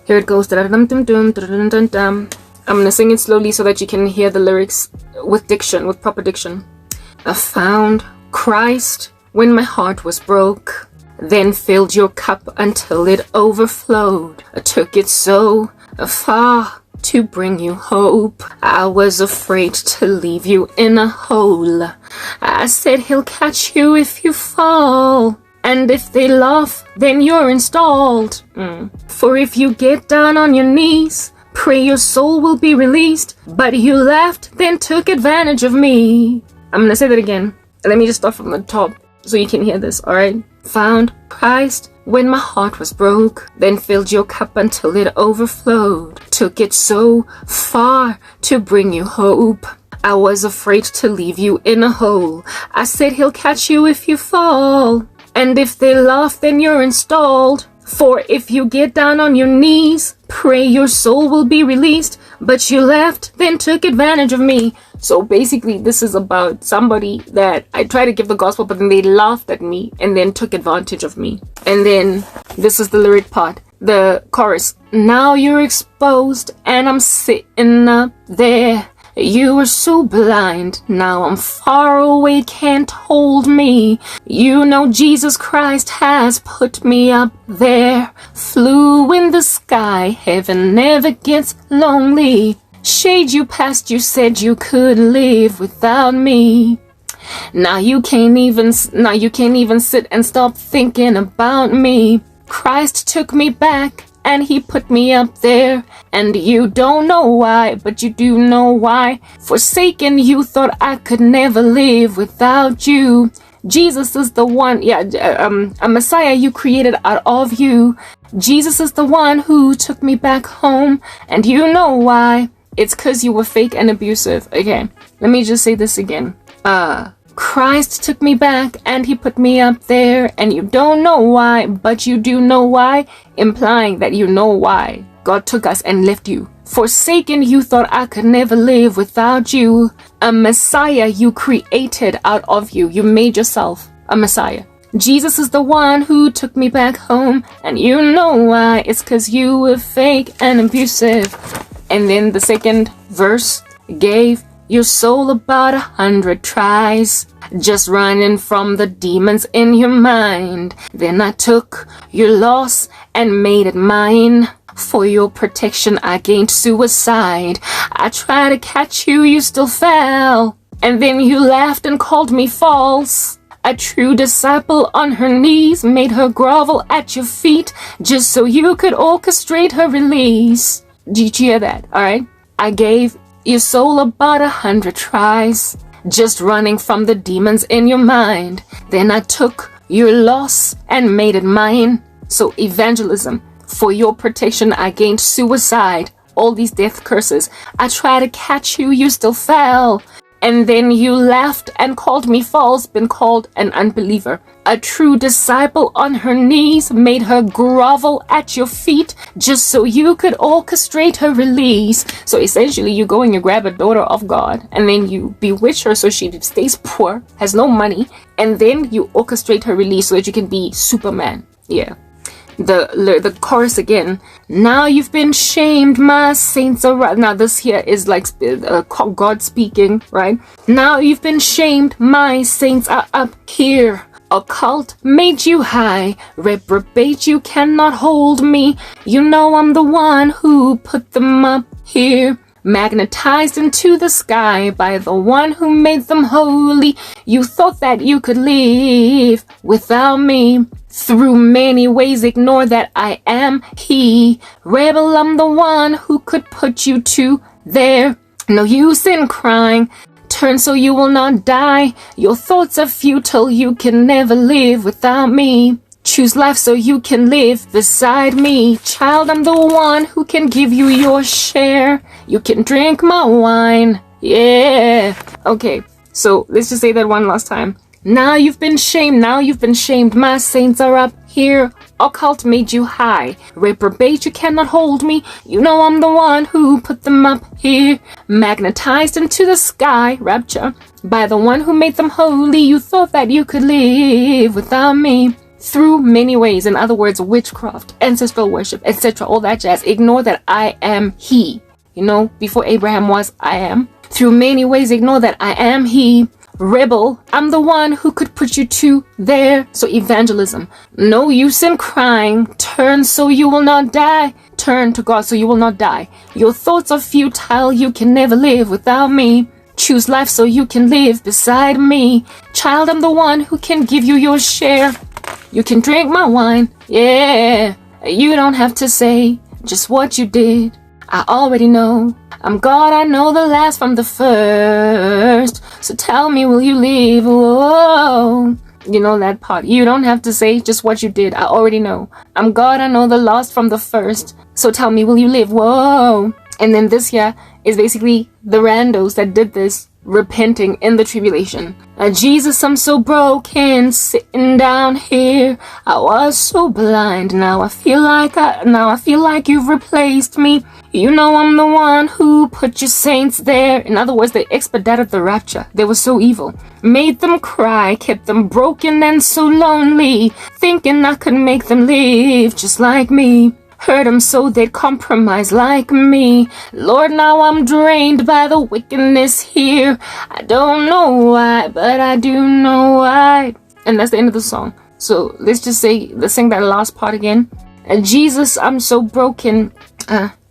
here it goes. I'm gonna sing it slowly so that you can hear the lyrics with diction, with proper diction. I found Christ when my heart was broke, then filled your cup until it overflowed. I took it so far to bring you hope. I was afraid to leave you in a hole. I said he'll catch you if you fall. And if they laugh, then you're installed. For if you get down on your knees, pray your soul will be released. But you laughed, then took advantage of me. I'm gonna say that again. Let me just start from the top so you can hear this, alright? Found Christ when my heart was broke, then filled your cup until it overflowed. Took it so far to bring you hope. I was afraid to leave you in a hole. I said he'll catch you if you fall. And if they laugh, then you're installed. For if you get down on your knees, pray your soul will be released. But you laughed, then took advantage of me. So basically, this is about somebody that I tried to give the gospel, but then they laughed at me and then took advantage of me. And then this is the lyric part. The chorus. Now you're exposed and I'm sitting up there. You were so blind, now I'm far away, can't hold me. You know Jesus Christ has put me up there. Flew in the sky, heaven never gets lonely. Shade you past, you said you could live without me. Now you can't even sit and stop thinking about me. Christ took me back and he put me up there. And you don't know why, but you do know why. Forsaken, you thought I could never live without you. Jesus is the one, a Messiah you created out of you. Jesus is the one who took me back home, and you know why. It's 'cause you were fake and abusive. Okay, let me just say this again. Christ took me back and he put me up there, and you don't know why, but you do know why, implying that you know why God took us and left you. Forsaken, you thought I could never live without you. A Messiah you created out of you. You made yourself a Messiah. Jesus is the one who took me back home, and you know why. It's 'cause you were fake and abusive. And then the second verse, gave your soul about 100 tries, just running from the demons in your mind. Then I took your loss and made it mine. For your protection, I gained suicide. I tried to catch you, you still fell. And then you laughed and called me false. A true disciple on her knees made her grovel at your feet just so you could orchestrate her release. Did you hear that? All right. I gave your soul about 100 tries, just running from the demons in your mind. Then I took your loss and made it mine. So evangelism. For your protection, I gained suicide. All these death curses. I tried to catch you, you still fell. And then you laughed and called me false, been called an unbeliever. A true disciple on her knees made her grovel at your feet just so you could orchestrate her release. So essentially you go and you grab a daughter of God and then you bewitch her so she stays poor, has no money, and then you orchestrate her release so that you can be Superman. Yeah. The chorus again. Now you've been shamed, my saints are... Now this here is like God speaking, right? Now you've been shamed, my saints are up here. Occult made you high, reprobate you cannot hold me. You know I'm the one who put them up here. Magnetized into the sky by the one who made them holy. You thought that you could live without me. Through many ways ignore that I am he. Rebel, I'm the one who could put you to there. No use in crying. Turn so you will not die. Your thoughts are futile. You can never live without me. Choose life so you can live beside me. Child, I'm the one who can give you your share. You can drink my wine. Yeah. Okay, so let's just say that one last time. Now you've been shamed, now you've been shamed. My saints are up here. Occult made you high. Reprobate, you cannot hold me. You know I'm the one who put them up here. Magnetized into the sky, rapture, by the one who made them holy. You thought that you could live without me. Through many ways, in other words, witchcraft, ancestral worship, etc., all that jazz. Ignore that I am he. You know, before Abraham was, I am. Through many ways, ignore that I am he. Rebel, I'm the one who could put you to there. So evangelism. No use in crying. Turn so you will not die. Turn to God so you will not die. Your thoughts are futile. You can never live without me. Choose life so you can live beside me. Child, I'm the one who can give you your share. You can drink my wine. Yeah. You don't have to say just what you did. I already know. I'm God, I know the last from the first. So tell me, will you leave? Whoa. You know that part. You don't have to say just what you did. I already know. I'm God, I know the last from the first. So tell me, will you live? Whoa. And then this here is basically the randos that did this repenting in the tribulation. Jesus, I'm so broken, sitting down here. I was so blind. Now I feel like you've replaced me. You know I'm the one who put your saints there. In other words, they expedited the rapture. They were so evil. Made them cry, kept them broken and so lonely, thinking I could make them live just like me. Hurt them so they'd compromise like me. Lord, now I'm drained by the wickedness here. I don't know why, but I do know why. And that's the end of the song. So let's just say, let's sing that last part again. Jesus, I'm so broken.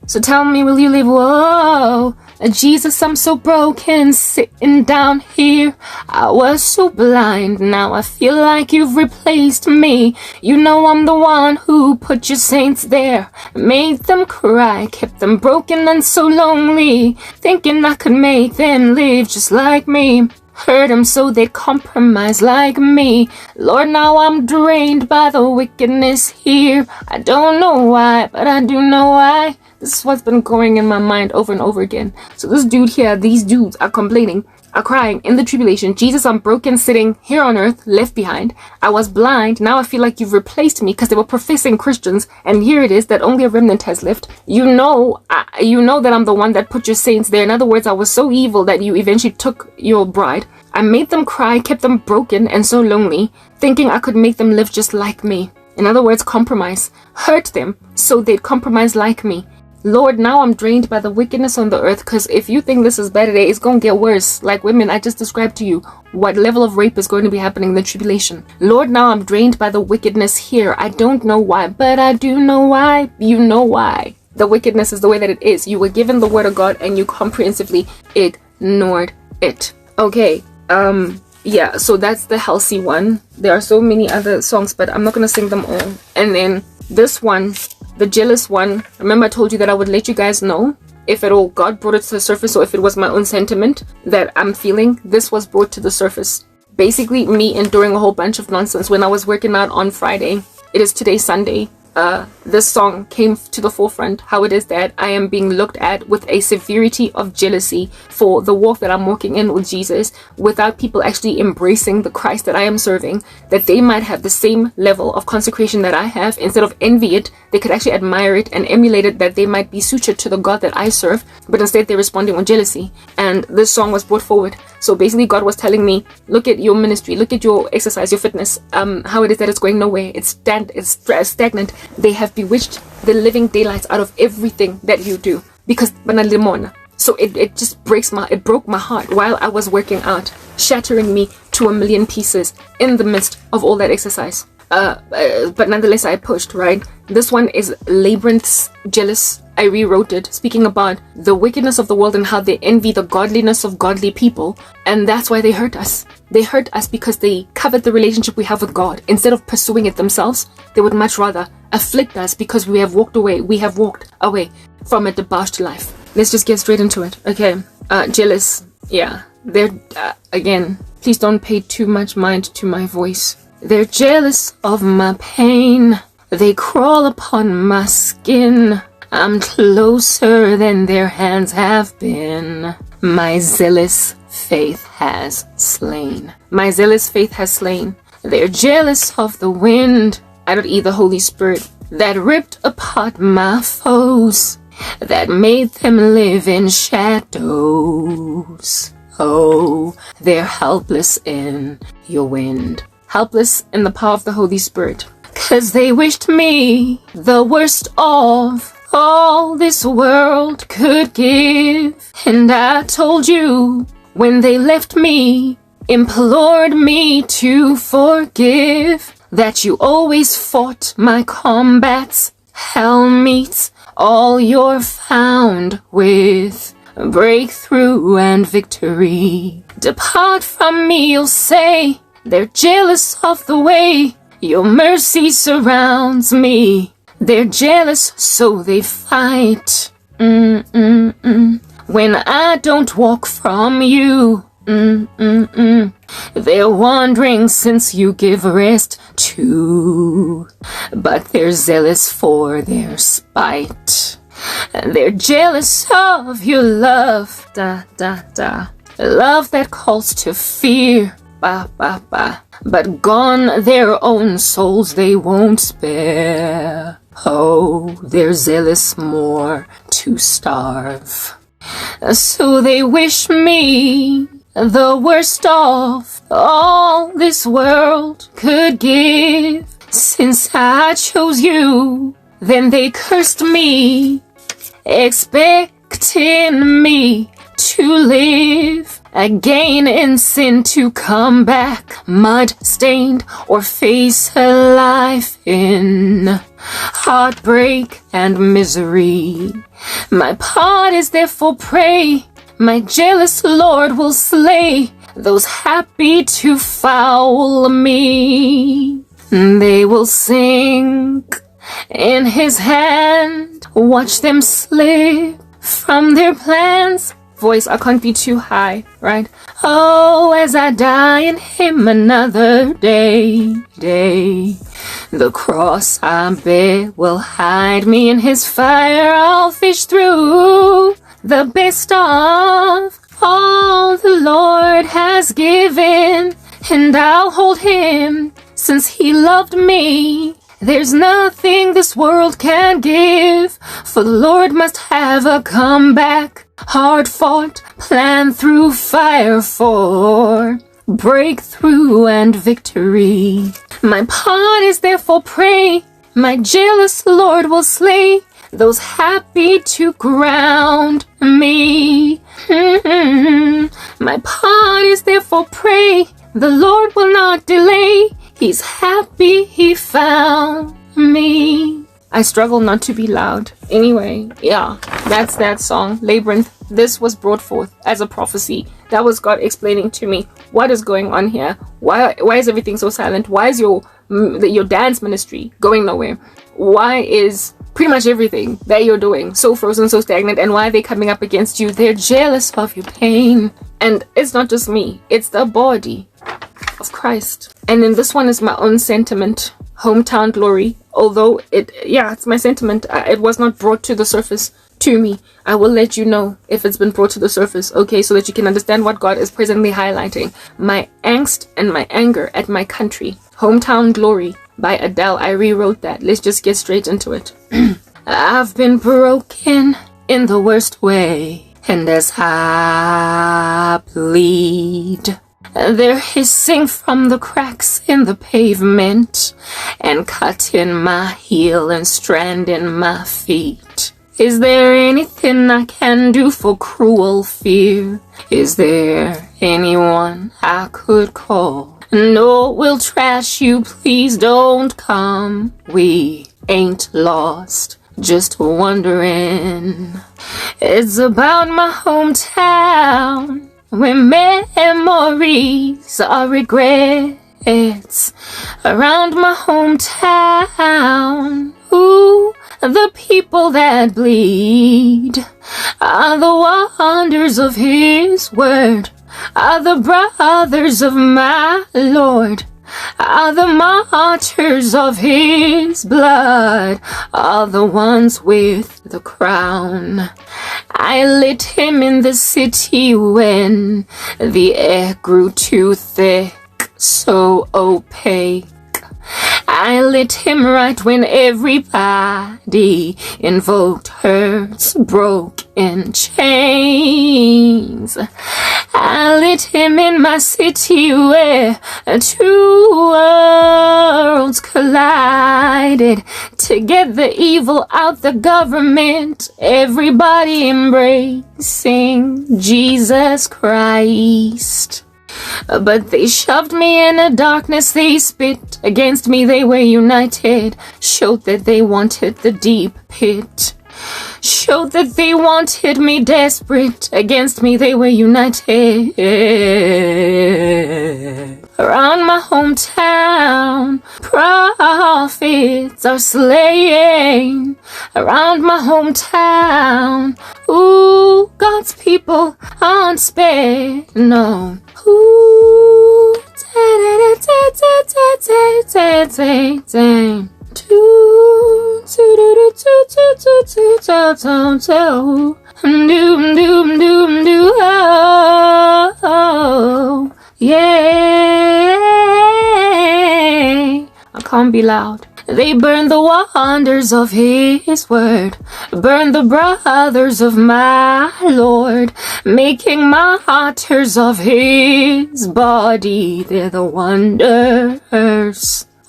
So tell me, will you live? Whoa. Jesus, I'm so broken, sitting down here. I was so blind, now I feel like you've replaced me. You know I'm the one who put your saints there, made them cry, kept them broken and so lonely, thinking I could make them live just like me. Hurt them so they'd compromise like me. Lord, now I'm drained by the wickedness here. I don't know why, but I do know why. This is what's been going in my mind over and over again. So this dude here, these dudes are complaining, are crying in the tribulation. Jesus, I'm broken, sitting here on earth, left behind. I was blind, now I feel like you've replaced me, because they were professing Christians, and here it is that only a remnant has left. You know that I'm the one that put your saints there. In other words, I was so evil that you eventually took your bride. I made them cry, kept them broken and so lonely, thinking I could make them live just like me. In other words, compromise. Hurt them so they'd compromise like me. Lord, now I'm drained by the wickedness on the earth, because if you think this is bad today, it's going to get worse. Like women, I just described to you what level of rape is going to be happening in the tribulation. Lord, now I'm drained by the wickedness here. I don't know why, but I do know why. You know why. The wickedness is the way that it is. You were given the word of God and you comprehensively ignored it. Okay, yeah, so that's the healthy one. There are so many other songs, but I'm not going to sing them all. And then this one, the jealous one, remember I told you that I would let you guys know if at all God brought it to the surface, or if it was my own sentiment that I'm feeling. This was brought to the surface. Basically me enduring a whole bunch of nonsense when I was working out on Friday. It is today Sunday. This song came to the forefront, how it is that I am being looked at with a severity of jealousy for the walk that I'm walking in with Jesus, without people actually embracing the Christ that I am serving, that they might have the same level of consecration that I have. Instead of envy it, they could actually admire it and emulate it, that they might be suited to the God that I serve, but instead they're responding with jealousy. And this song was brought forward. So basically God was telling me, look at your ministry, look at your exercise, your fitness, how it is that it's going nowhere. It's stagnant. They have bewitched the living daylights out of everything that you do, because banal. So it just broke my heart while I was working out, shattering me to a million pieces in the midst of all that exercise. But nonetheless I pushed, right? This one is Labyrinth's Jealous. I rewrote it, speaking about the wickedness of the world and how they envy the godliness of godly people, and that's why they hurt us. They hurt us because they covet the relationship we have with God. Instead of pursuing it themselves, they would much rather afflict us because we have walked away from a debauched life. Let's just get straight into it. Okay, jealous. Yeah, they're, again, please don't pay too much mind to my voice. They're jealous of my pain. They crawl upon my skin. I'm closer than their hands have been. My zealous faith has slain. My zealous faith has slain. They're jealous of the wind, i.e. the Holy Spirit, that ripped apart my foes, that made them live in shadows. Oh, they're helpless in your wind. Helpless in the power of the Holy Spirit. 'Cause they wished me the worst of all this world could give. And I told you when they left me, implored me to forgive, that you always fought my combats. Hell meets all you're found with, breakthrough and victory. Depart from me, you'll say. They're jealous of the way your mercy surrounds me. They're jealous, so they fight. When I don't walk from you. They're wandering since you give rest to. But they're zealous for their spite. They're jealous of your love. Love that calls to fear. But gone their own souls they won't spare. Oh, they're zealous more to starve. So they wish me the worst of all this world could give. Since I chose you, then they cursed me, expecting me to live again in sin, to come back mud-stained, or face a life in heartbreak and misery. My part is therefore pray My jealous Lord will slay those happy to foul me. They will sink in his hand, watch them slip from their plans. Voice, I can't be too high, right? Oh, as I die in him another day. The cross I bear will hide me in his fire. I'll fish through the best of all the Lord has given, and I'll hold him since he loved me. There's nothing this world can give, for the Lord must have a comeback. Hard fought, planned through fire for breakthrough and victory. My part is therefore pray, my jealous Lord will slay those happy to ground me. My part is therefore pray, the Lord will not delay. He's happy he found me. I struggle not to be loud. Anyway, yeah, that's that song, Labyrinth. This was brought forth as a prophecy. That was God explaining to me what is going on here. Why is everything so silent? Why is your dance ministry going nowhere? Why is pretty much everything that you're doing so frozen, so stagnant? And why are they coming up against you? They're jealous of your pain. And it's not just me, it's the body of Christ. And then this one is my own sentiment, hometown glory. Although it's my sentiment. It was not brought to the surface to me. I will let you know if it's been brought to the surface, okay, so that you can understand what God is presently highlighting. My angst and my anger at my country. Hometown Glory by Adele. I rewrote that. Let's just get straight into it. I've been broken in the worst way, and as I bleed, they're hissing from the cracks in the pavement and cutting my heel and stranding my feet. Is there anything I can do for cruel fear? Is there anyone I could call? No, we'll trash you, please don't come. We ain't lost, just wondering. It's about my hometown, where memories are regrets. Around my hometown, ooh, the people that bleed are the wonders of his word, are the brothers of my Lord, are the martyrs of his blood, are the ones with the crown. I lit him in the city when the air grew too thick, so opaque. I lit him right when everybody invoked hurts, broken chains. I lit him in my city where two worlds collided to get the evil out the government. Everybody embracing Jesus Christ. But they shoved me in a darkness, they spit against me, they were united. Showed that they wanted the deep pit. Showed that they wanted me desperate. Against me they were united. Around my hometown, prophets are slaying. Around my hometown, ooh, God's people aren't spared, no. Ooh, yeah, I can't be loud. They burn the wonders of his word, burn the brothers of my Lord, making martyrs of his body. They're the wonders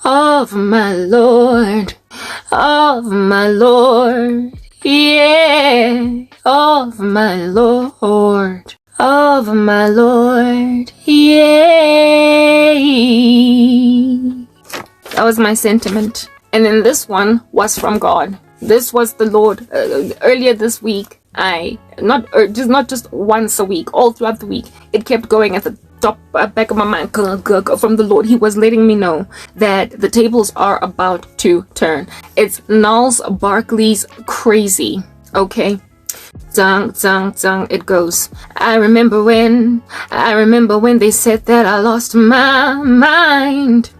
of my Lord, yeah, of my Lord, yeah. That was my sentiment. And then this one was from God. This was the Lord. Earlier this week, Not just once a week, all throughout the week. It kept going at the top back of my mind from the Lord. He was letting me know that the tables are about to turn. It's Gnarls Barkley's Crazy. Okay. Dang, dang, dang, it goes. I remember when they said that I lost my mind.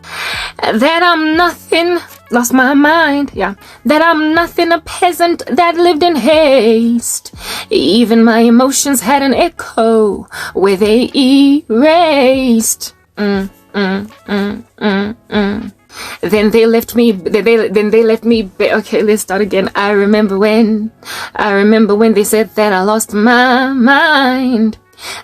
That I'm nothing, lost my mind, yeah. That I'm nothing, a peasant that lived in haste. Even my emotions had an echo where they erased. Then they left me. Okay, let's start again. I remember when they said that I lost my mind.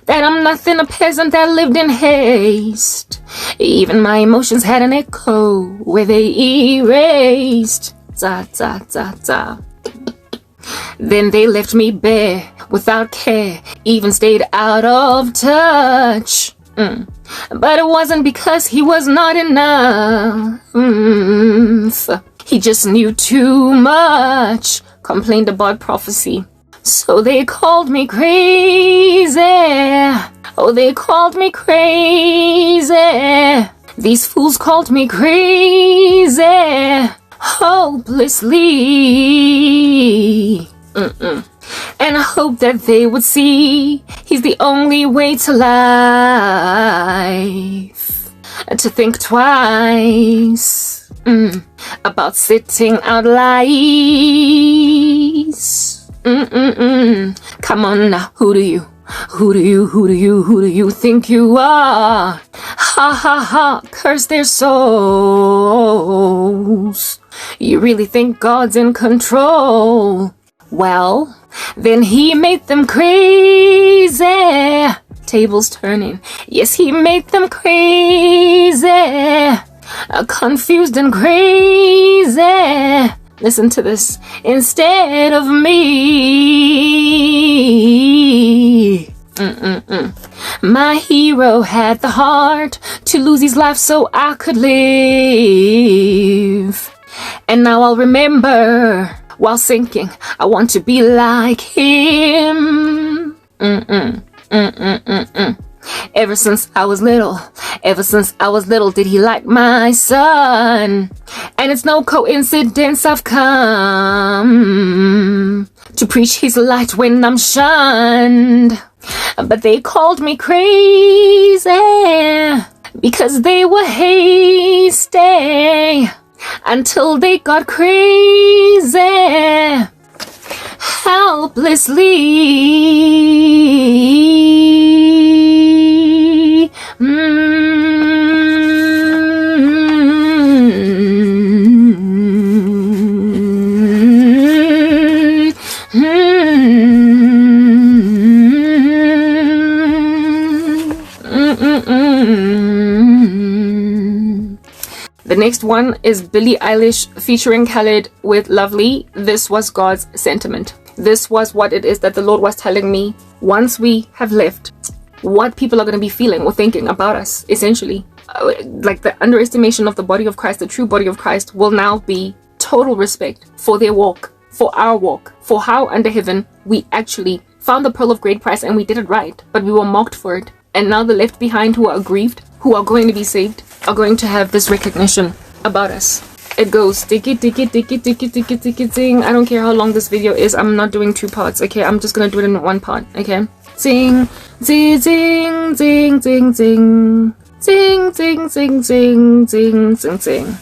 That I'm nothing, a peasant that lived in haste. Even my emotions had an echo where they erased. Za za za za. Then they left me bare, without care, even stayed out of touch. But it wasn't because he was not enough. He just knew too much. Complained about prophecy. So they called me crazy. Oh, they called me crazy. These fools called me crazy. Hopelessly. And I hope that they would see he's the only way to life. To think twice about sitting out lies. Come on now, who do you think you are? Ha ha ha, curse their souls. You really think God's in control? Well, then he made them crazy. Tables turning. Yes, he made them crazy. Confused and crazy. Listen to this. Instead of me. My hero had the heart to lose his life so I could live. And now I'll remember while sinking, I want to be like him. Ever since I was little, did he like my son? And it's no coincidence I've come to preach his light when I'm shunned. But they called me crazy because they were hasty until they got crazy. Helplessly. The next one is Billie Eilish featuring Khaled with Lovely. This was God's sentiment. This was what it is that the Lord was telling me once we have left, what people are going to be feeling or thinking about us, essentially. Like the underestimation of the body of Christ, the true body of Christ, will now be total respect for their walk, for our walk, for how under heaven we actually found the pearl of great price and we did it right, but we were mocked for it. And now the left behind who are aggrieved, who are going to be saved, are going to have this recognition about us. It goes diggy diggy diggy diggy diggy diggy ding. I don't care how long this video is. I'm not doing 2 parts, okay? I'm just gonna do it in 1 part, okay? Zing, zing, zing, zing, zing, zing, zing, zing, zing, zing, zing, zing, zing.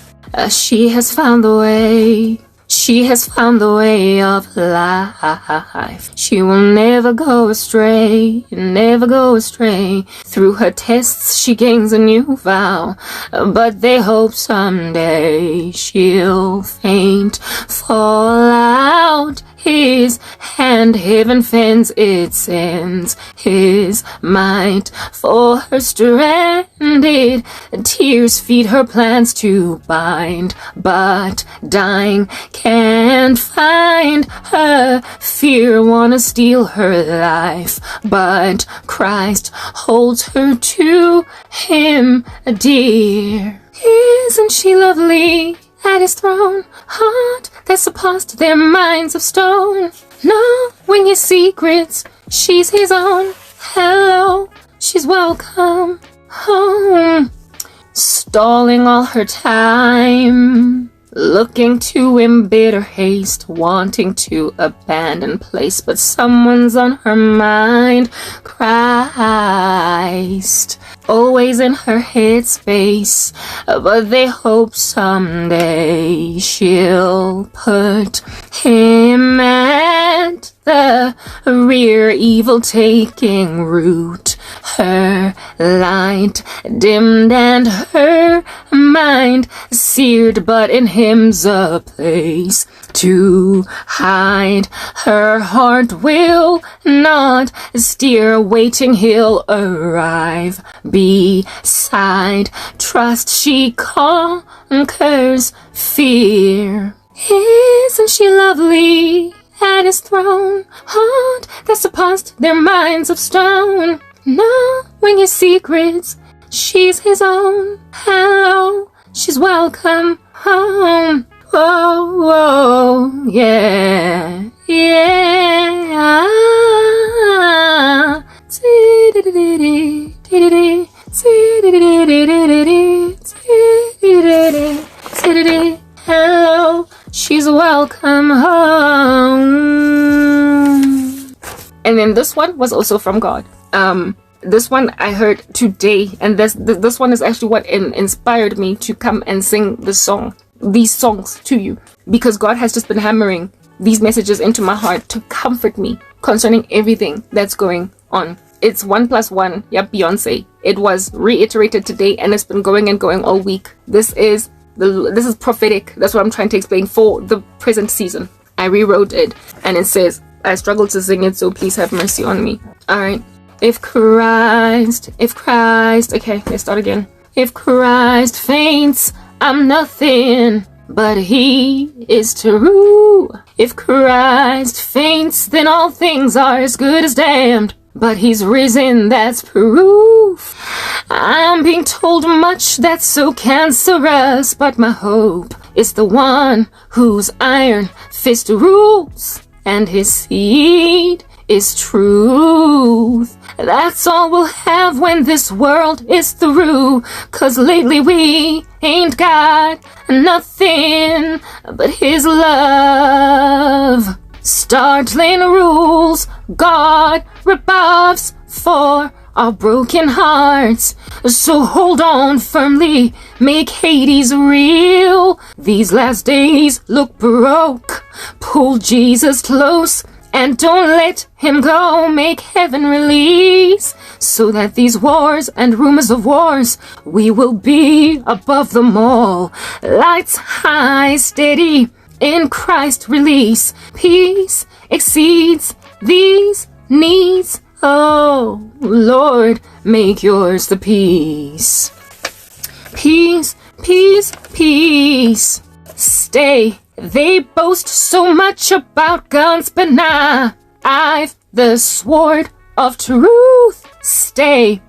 She has found the way. She has found the way of life. She will never go astray, never go astray. Through her tests she gains a new vow, but they hope someday she'll faint, fall out. His hand, heaven fends, it sends his might for her stranded. Tears feed her plans to bind, but dying can't find her. Fear wanna steal her life, but Christ holds her to him dear. Isn't she lovely? At his throne, heart that surpassed their minds of stone. knowing your secrets. She's his own. Hello, she's welcome home. Stalling all her time, looking to embitter haste, wanting to abandon place, but someone's on her mind. Christ, always in her headspace, but they hope someday she'll put him at the rear, evil taking root, her light dimmed and her mind seared, but in him's a place to hide. Her heart will not steer, waiting he'll arrive beside. Trust she conquers fear. Isn't she lovely at his throne? Heart that surpassed their minds of stone. Knowing his secrets, she's his own. Hello, she's welcome home. Whoa, whoa, yeah, yeah. Hello, she's welcome home. And then this one was also from God. This one I heard today, and this one is actually what inspired me to come and sing these songs to you, because God has just been hammering these messages into my heart to comfort me concerning everything that's going on. It's 1+1, yep, Beyonce. It was reiterated today, and it's been going and going all week. This is prophetic. That's what I'm trying to explain for the present season. I rewrote it, and it says, I struggle to sing it, so please have mercy on me. All right. If Christ, okay, let's start again. If Christ faints, I'm nothing, but he is true. If Christ faints, then all things are as good as damned, but he's risen, that's proof. I'm being told much that's so cancerous, but my hope is the one whose iron fist rules, and his seed is truth. That's all we'll have when this world is through, 'cause lately we ain't got nothing but his love. Startling rules, God rebuffs for our broken hearts. So hold on firmly, make Hades real. These last days look broke. Pull Jesus close and don't let him go. Make heaven release, so that these wars and rumors of wars, we will be above them all. Lights high, steady, in Christ release. Peace exceeds these needs. Oh, Lord, make yours the peace. Peace, peace, peace. Stay. They boast so much about guns, but nah, I've the sword of truth. Stay.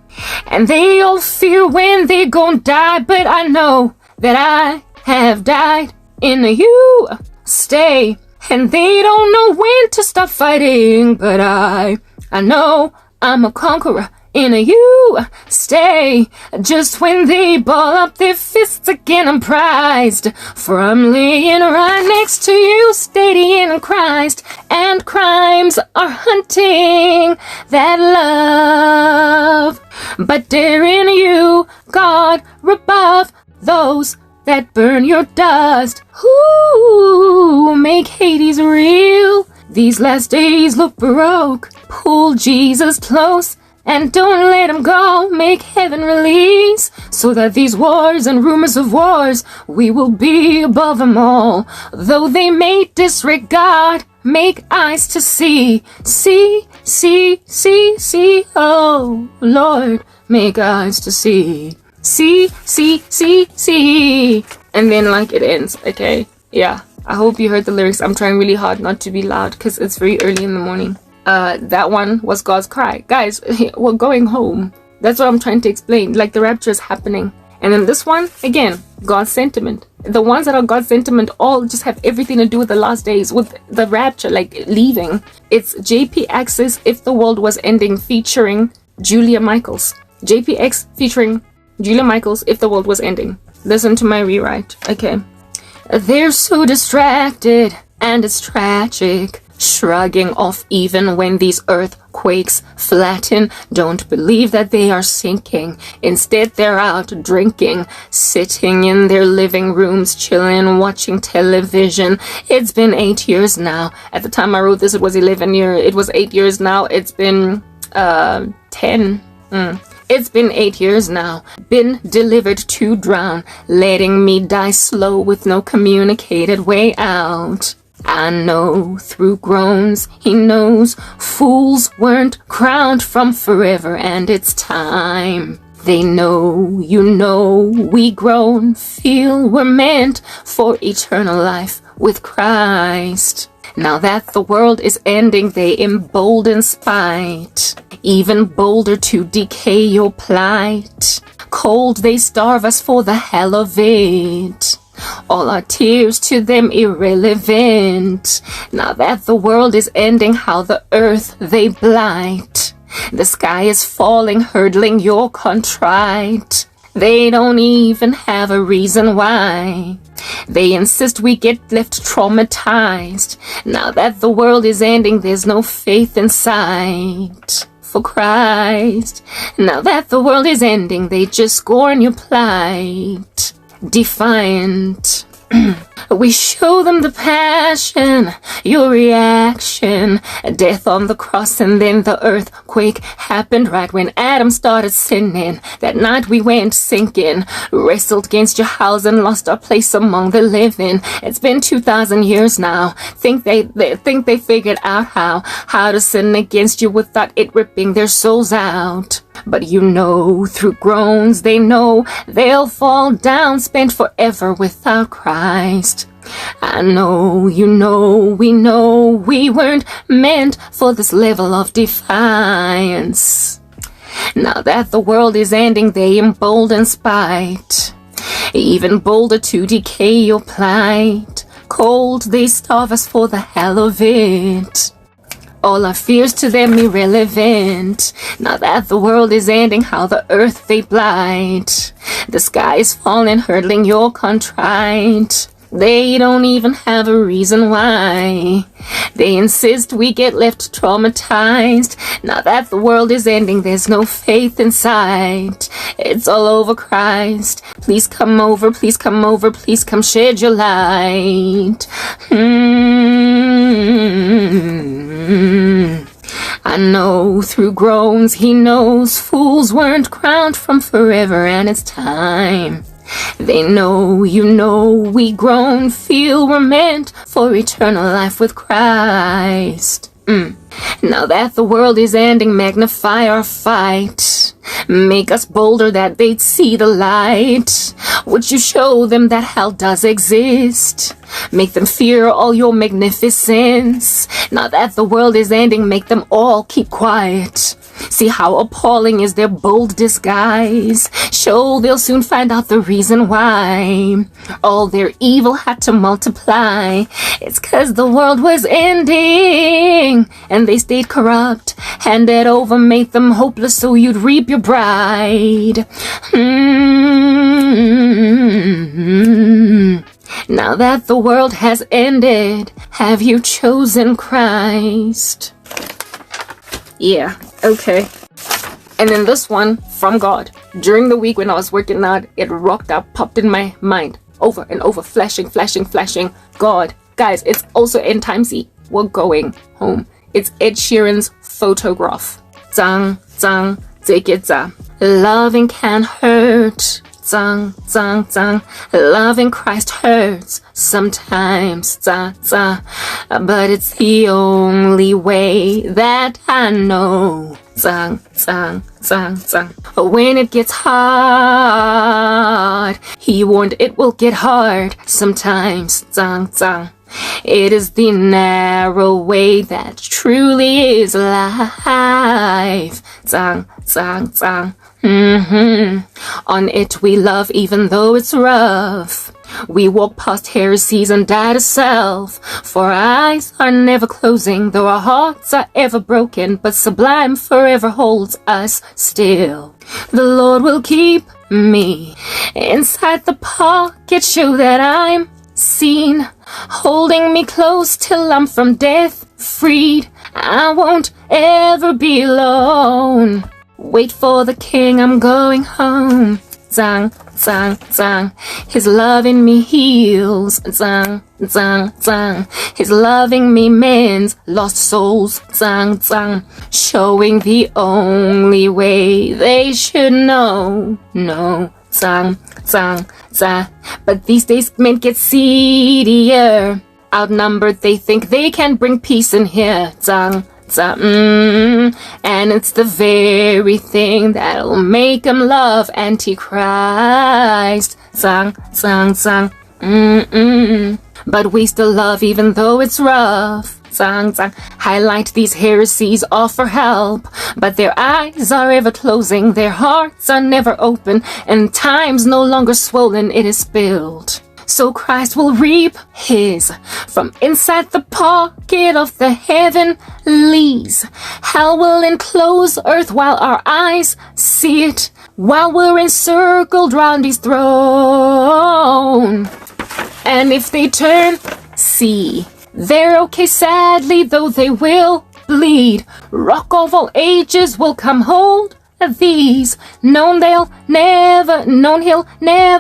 And they all fear when they gon' die, but I know that I have died in you. Stay. And they don't know when to stop fighting, but I know I'm a conqueror in you. Stay. Just when they ball up their fists again, I'm prized, for I'm laying right next to you, steady in Christ, and crimes are hunting that love, but daring you, God, rebuff those that burn your dust. Ooh, make Hades real. These last days look baroque. Pull Jesus close and don't let him go. Make heaven release, so that these wars and rumors of wars, we will be above them all. Though they may disregard, make eyes to see. See, see, see, see. Oh, Lord, make eyes to see. See, see, see, see. And then like it ends, okay? Yeah, I hope you heard the lyrics. I'm trying really hard not to be loud because it's very early in the morning. That one was God's cry. Guys, we're going home. That's what I'm trying to explain. Like, the rapture is happening. And then this one, again, God's sentiment. The ones that are God's sentiment all just have everything to do with the last days, with the rapture, like leaving. It's JPX's If the World Was Ending featuring Julia Michaels. JPX featuring Julia Michaels, If the World Was Ending. Listen to my rewrite. Okay. They're so distracted, and it's tragic. Shrugging off even when these earthquakes flatten. Don't believe that they are sinking. Instead, they're out drinking, sitting in their living rooms, chilling, watching television. It's been 8 years now. At the time I wrote this, it was 11 years. It was 8 years now. It's been 10. It's been 8 years now. Been delivered to drown, letting me die slow with no communicated way out. I know through groans he knows fools weren't crowned from forever, and it's time. They know, you know, we grown, feel we're meant for eternal life with Christ. Now that the world is ending, they embolden spite, even bolder to decay your plight. Cold they starve us for the hell of it. All our tears to them irrelevant. Now that the world is ending, how the earth they blight. The sky is falling, hurdling your contrite. They don't even have a reason why. They insist we get left traumatized. Now that the world is ending, there's no faith in sight for Christ. Now that the world is ending, they just scorn your plight. Defiant. We show them the passion, your reaction, death on the cross, and then the earthquake happened right when Adam started sinning. That night we went sinking, wrestled against your house and lost our place among the living. It's been 2,000 years now. Think they figured out how to sin against you without it ripping their souls out. But you know, through groans they know they'll fall down, spent forever without Christ. I know, you know, we weren't meant for this level of defiance. Now that the world is ending, they embolden spite, even bolder to decay your plight. Cold they starve us for the hell of it. All our fears to them irrelevant. Now that the world is ending, how the earth they blight. The sky is falling, hurdling your contrite. They don't even have a reason why. They insist we get left traumatized. Now that the world is ending, there's no faith in sight. It's all over Christ. Please come over, please come over, please come shed your light. I know through groans he knows fools weren't crowned from forever, and it's time. They know, you know, we grown, feel we're meant for eternal life with Christ. Now that the world is ending, magnify our fight. Make us bolder that they'd see the light. Would you show them that hell does exist? Make them fear all your magnificence. Now that the world is ending, make them all keep quiet. See how appalling is their bold disguise. Show they'll soon find out the reason why all their evil had to multiply. It's 'cause the world was ending and they stayed corrupt. Handed over, made them hopeless so you'd reap your bride. Now that the world has ended, have you chosen Christ? Yeah, okay. And then this one from God. During the week when I was working out, it rocked up, popped in my mind over and over, flashing. God, guys, it's also end timesy. We're going home. It's Ed Sheeran's Photograph. Zang, zang, zang. Loving can hurt. Zang, zang, zang. Loving Christ hurts sometimes. Zang, zang. But it's the only way that I know. Zang, zang, zang, zang. When it gets hard, he warned it will get hard sometimes. Zang, zang. It is the narrow way that truly is life. Zang, zang, zang. On it we love even though it's rough. We walk past heresies and die to self. For our eyes are never closing, though our hearts are ever broken, but sublime forever holds us still. The Lord will keep me inside the pocket, show that I'm seen, holding me close till I'm from death freed. I won't ever be alone. Wait for the King, I'm going home. Zang, zang, zang. His love in me heals. Zang, zang, zang. His loving me mends lost souls. Zang, zang. Showing the only way they should know. No, zang, zang, zang. But these days men get seedier. Outnumbered, they think they can bring peace in here. Zang, zang. And it's the very thing that'll make them love Antichrist. Zang, zang, zang. But we still love even though it's rough. Zang, zang. Highlight these heresies, offer help, but their eyes are ever closing, their hearts are never open, and time's no longer swollen, it is spilled. So Christ will reap his from inside the pocket of the heavenlies. Hell will enclose earth while our eyes see it, while we're encircled round his throne. And if they turn, see, they're okay sadly, though they will bleed. Rock of all ages will come hold of these. Known he'll never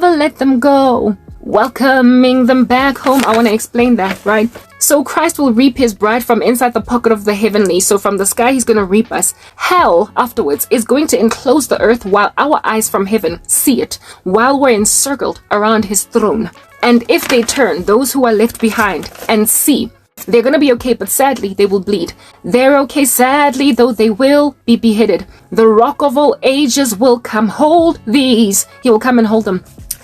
let them go. Welcoming them back home. I want to explain that, right? So Christ will reap his bride from inside the pocket of the heavenly. So from the sky, he's going to reap us. Hell, afterwards, is going to enclose the earth while our eyes from heaven see it, while we're encircled around his throne. And if they turn, those who are left behind, and see, they're going to be okay, but sadly, they will bleed. They're okay, sadly, though they will be beheaded. The rock of all ages will come hold these. He will come and hold them.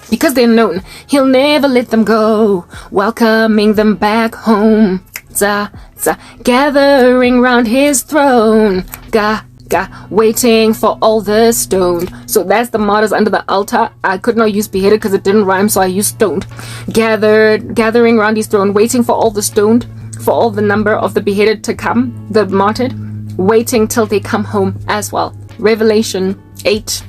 Because they're known, he'll never let them go, welcoming them back home. Za, za, gathering round his throne. Ga, ga, waiting for all the stoned. So that's the martyrs under the altar. I could not use beheaded because it didn't rhyme, so I used stoned. Gathering round his throne, waiting for all the stoned, for all the number of the beheaded to come, the martyred, waiting till they come home as well. Revelation 8.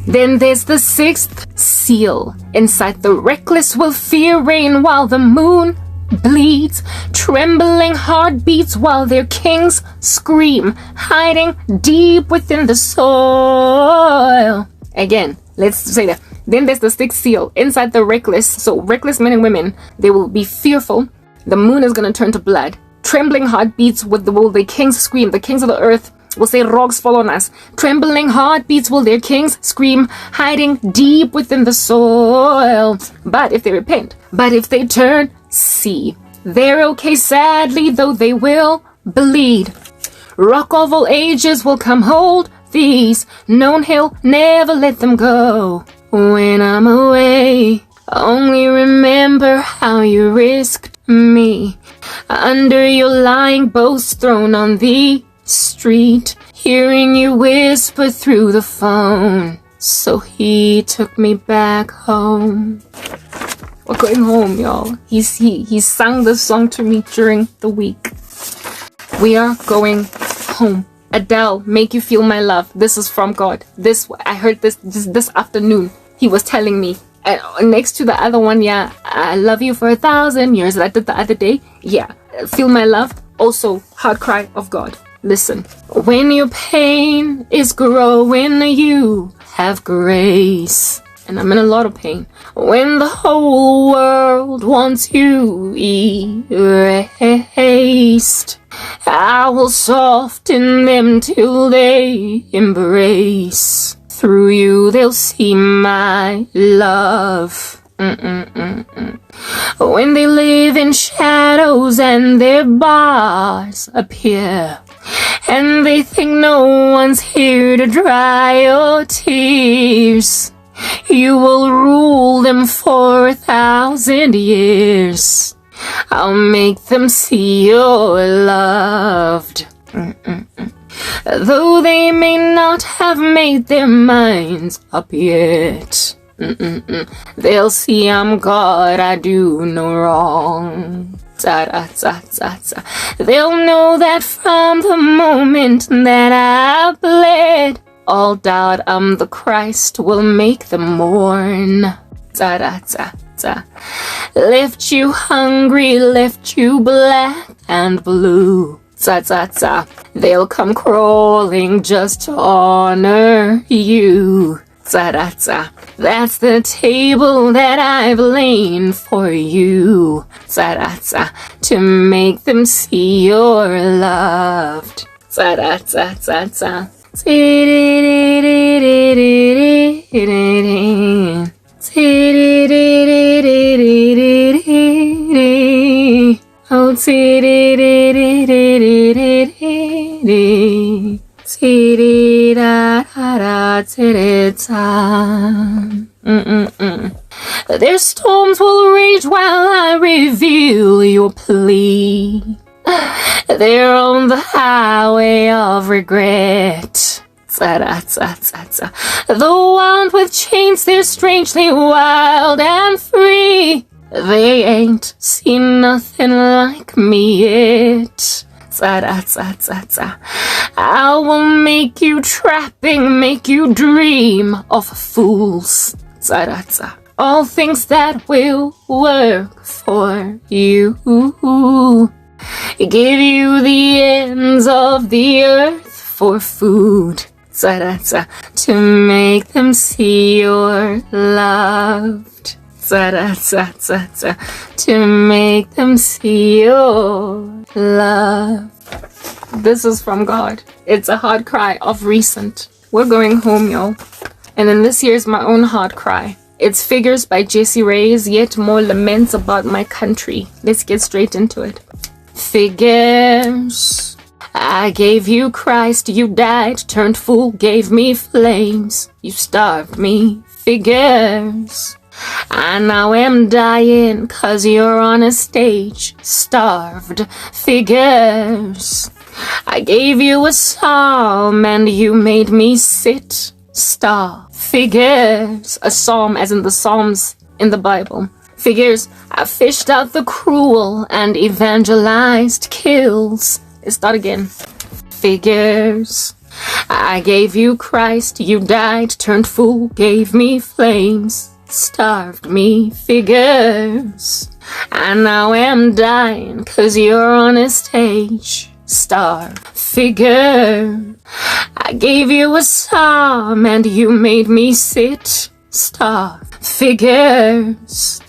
Then there's the sixth seal. Inside the reckless will fear reign while the moon bleeds. Trembling heartbeats while their kings scream, hiding deep within the soil. Again, let's say that. Then there's the sixth seal. Inside the reckless, so reckless men and women, they will be fearful. The moon is going to turn to blood. Trembling heartbeats will the kings scream. The kings of the earth will say, "Rogs fall on us." Trembling heartbeats will their kings scream, hiding deep within the soil. But if they repent, but if they turn, see, they're okay sadly, though they will bleed. Rock of all ages will come hold these. Known he'll never let them go. When I'm away, only remember how you risked me under your lying boast thrown on the street, hearing you whisper through the phone. So he took me back home. We're going home, y'all. He sang this song to me during the week. We are going home. Adele, Make You Feel My Love. This is from God. I heard this afternoon. He was telling me. And next to the other one, yeah, I Love You for 1,000 years. That I did the other day. Yeah, Feel My Love. Also, Heart Cry of God. Listen. When your pain is growing, you have grace. And I'm in a lot of pain. When the whole world wants you erased, I will soften them till they embrace. Through you they'll see my love. When they live in shadows and their bars appear, and they think no one's here to dry your tears, you will rule them for 1,000 years. I'll make them see you're loved. Though they may not have made their minds up yet. They'll see I'm God, I do no wrong. They'll know that from the moment that I bled, all doubt I'm the Christ will make them mourn. Left you hungry, left you black and blue. They'll come crawling just to honor you. That's the table that I've lain for you. To make them see you're loved. Oh, their storms will rage while I reveal your plea. They're on the highway of regret. Though wound with chains, they're strangely wild and free. They ain't seen nothing like me yet. I will make you trapping, make you dream of fools. All things that will work for you. Give you the ends of the earth for food. To make them see you're loved. To make them see you're loved. This is from God. It's a hard cry of recent. We're going home, y'all. And then this here's my own hard cry. It's Figures by Jessie Reyes, yet more laments about my country. Let's get straight into it. Figures. I gave you Christ, you died, turned fool, gave me flames. You starved me. Figures. I now am dying 'cause you're on a stage, starved. Figures. I gave you a psalm and you made me sit, starve. Figures. A psalm as in the Psalms in the Bible. Figures. I fished out the cruel and evangelized kills. Let's start again. Figures. I gave you Christ, you died, turned fool, gave me flames. Starved me. Figures. I now am dying 'cause you're on a stage, starved. Figure. I gave you a psalm and you made me sit, starved. Figures.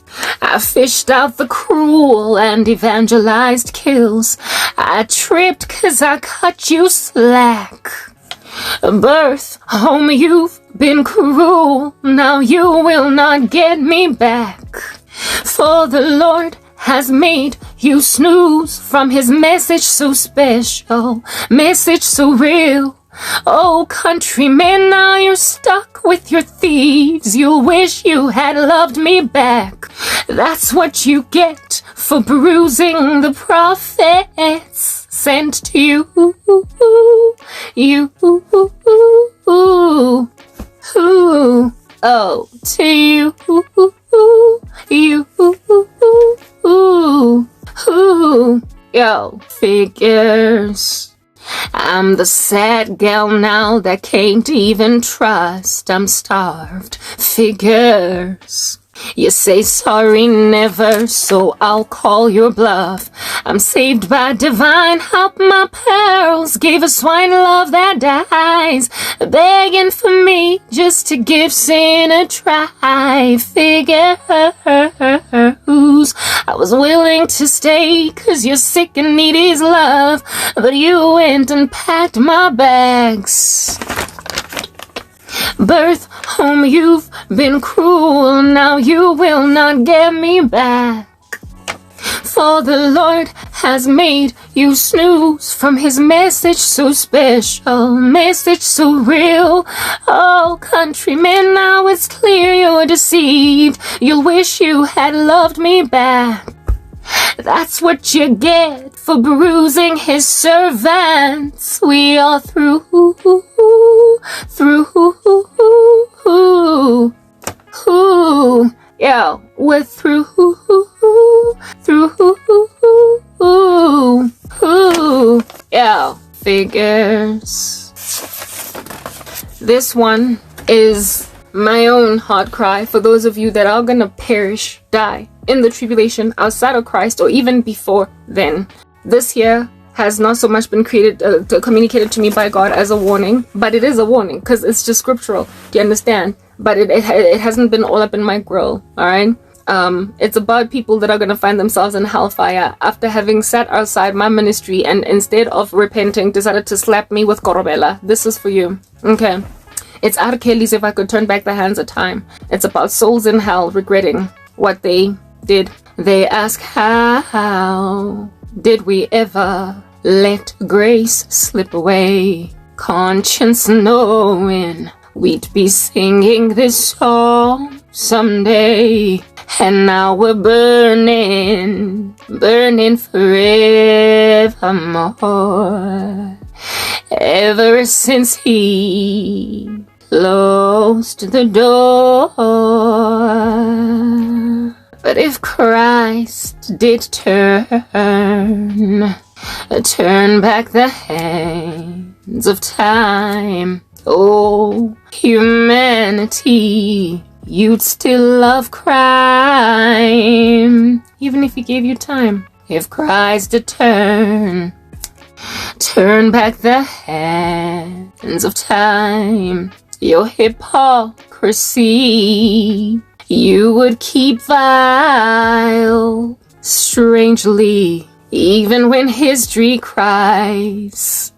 I fished out the cruel and evangelized kills. I tripped 'cause I cut you slack. Birth, home, you've been cruel, now you will not get me back. For the Lord has made you snooze from his message so special, message so real. Oh, countrymen, now you're stuck with your thieves. You'll wish you had loved me back. That's what you get for bruising the prophets sent to you. You. Oh, to you. You. Yo, figures. I'm the sad gal now that can't even trust. I'm starved. Figures. You say sorry never, so I'll call your bluff. I'm saved by divine help, my pearls gave a swine love that dies, begging for me just to give sin a try. Figures. I was willing to stay 'cause you're sick and need his love, but you went and packed my bags. Birth, home, you've been cruel, now you will not get me back. For the Lord has made you snooze from his message so special, message so real. Oh, countrymen, now it's clear you're deceived. You'll wish you had loved me back. That's what you get for bruising his servants. We are through. Yeah, we're through. Yeah, figures. This one is my own heart cry for those of you that are gonna perish, die in the tribulation outside of Christ, or even before then. This here has not so much been communicated to me by God as a warning, but it is a warning because it's just scriptural. Do you understand? But it hasn't been all up in my grill. All right. It's about people that are gonna find themselves in hellfire after having sat outside my ministry and instead of repenting decided to slap me with korobela. This is for you. Okay. It's R. Kelly's If I Could Turn Back the Hands of Time. It's about souls in hell regretting what they did. They ask, how did we ever let grace slip away? Conscience knowing we'd be singing this song someday. And now we're burning forevermore. Ever since he closed the door. But if Christ did turn back the hands of time, oh, humanity, you'd still love crime, even if he gave you time. If Christ did turn back the hands of time, your hypocrisy you would keep vile, strangely, even when history cries.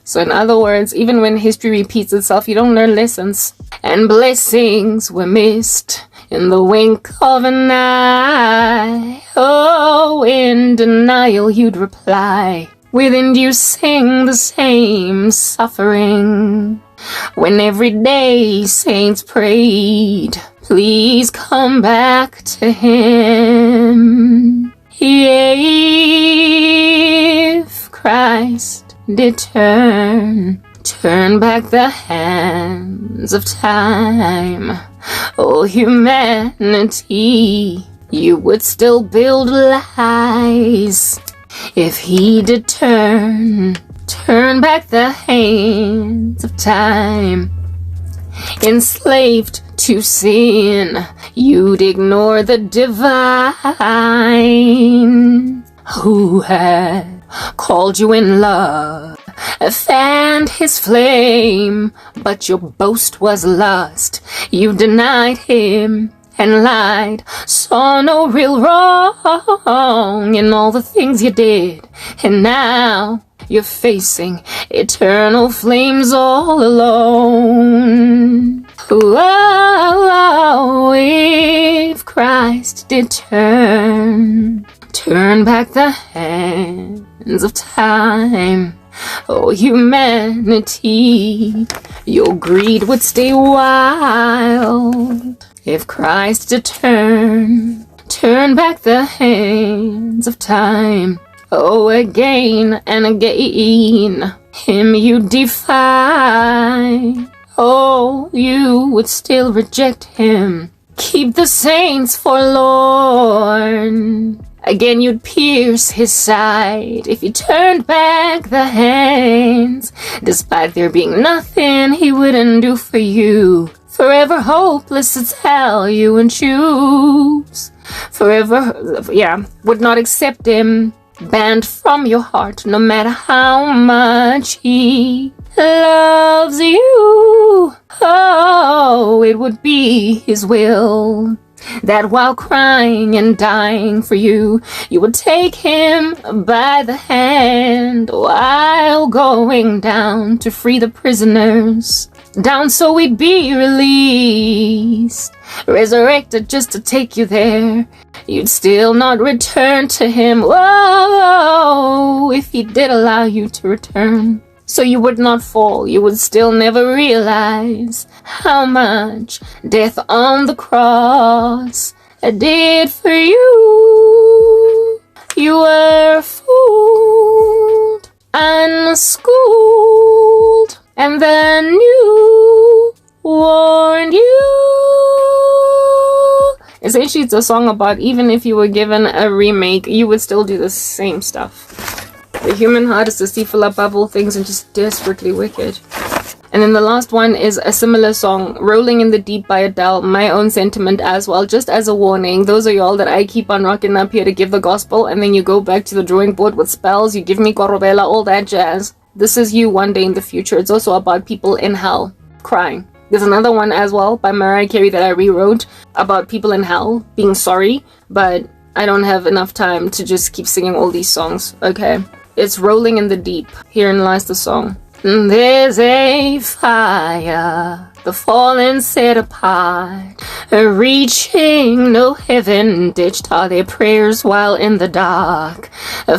So in other words, even when history repeats itself, you don't learn lessons. And blessings were missed in the wink of an eye. Oh, in denial you'd reply, with inducing the same suffering. When everyday saints prayed, please come back to him. If Christ did turn back the hands of time, oh humanity, you would still build lies. If he did turn back the hands of time, enslaved to sin, you'd ignore the divine, who had called you in love, fanned his flame, but your boast was lust. You denied him and lied, saw no real wrong in all the things you did, and now you're facing eternal flames all alone. Oh, if Christ did turn back the hands of time, oh humanity, your greed would stay wild. If Christ did turn back the hands of time, oh again and again, him you defy. Oh, you would still reject him, keep the saints forlorn. Again you'd pierce his side if you turned back the hands, despite there being nothing he wouldn't do for you. Forever hopeless, it's hell you would choose. Forever, would not accept him, banned from your heart, no matter how much he loves you. Oh, it would be his will that while crying and dying for you, you would take him by the hand while going down to free the prisoners. Down so we'd be released, resurrected just to take you there. You'd still not return to him, whoa, if he did allow you to return. So you would not fall, you would still never realize how much death on the cross did for you. You were fooled and schooled, and then you warned you. Essentially, it's a song about even if you were given a remake, you would still do the same stuff. The human heart is deceitful above all things and just desperately wicked. And then the last one is a similar song, Rolling in the Deep by Adele, my own sentiment as well, just as a warning. Those are y'all that I keep on rocking up here to give the gospel, and then you go back to the drawing board with spells, you give me korobela, all that jazz. This is you one day in the future. It's also about people in hell crying. There's another one as well by Mariah Carey that I rewrote about people in hell being sorry, but I don't have enough time to just keep singing all these songs, okay? It's Rolling in the Deep. Herein lies the song. There's a fire, the fallen set apart, reaching no heaven, ditched all their prayers while in the dark.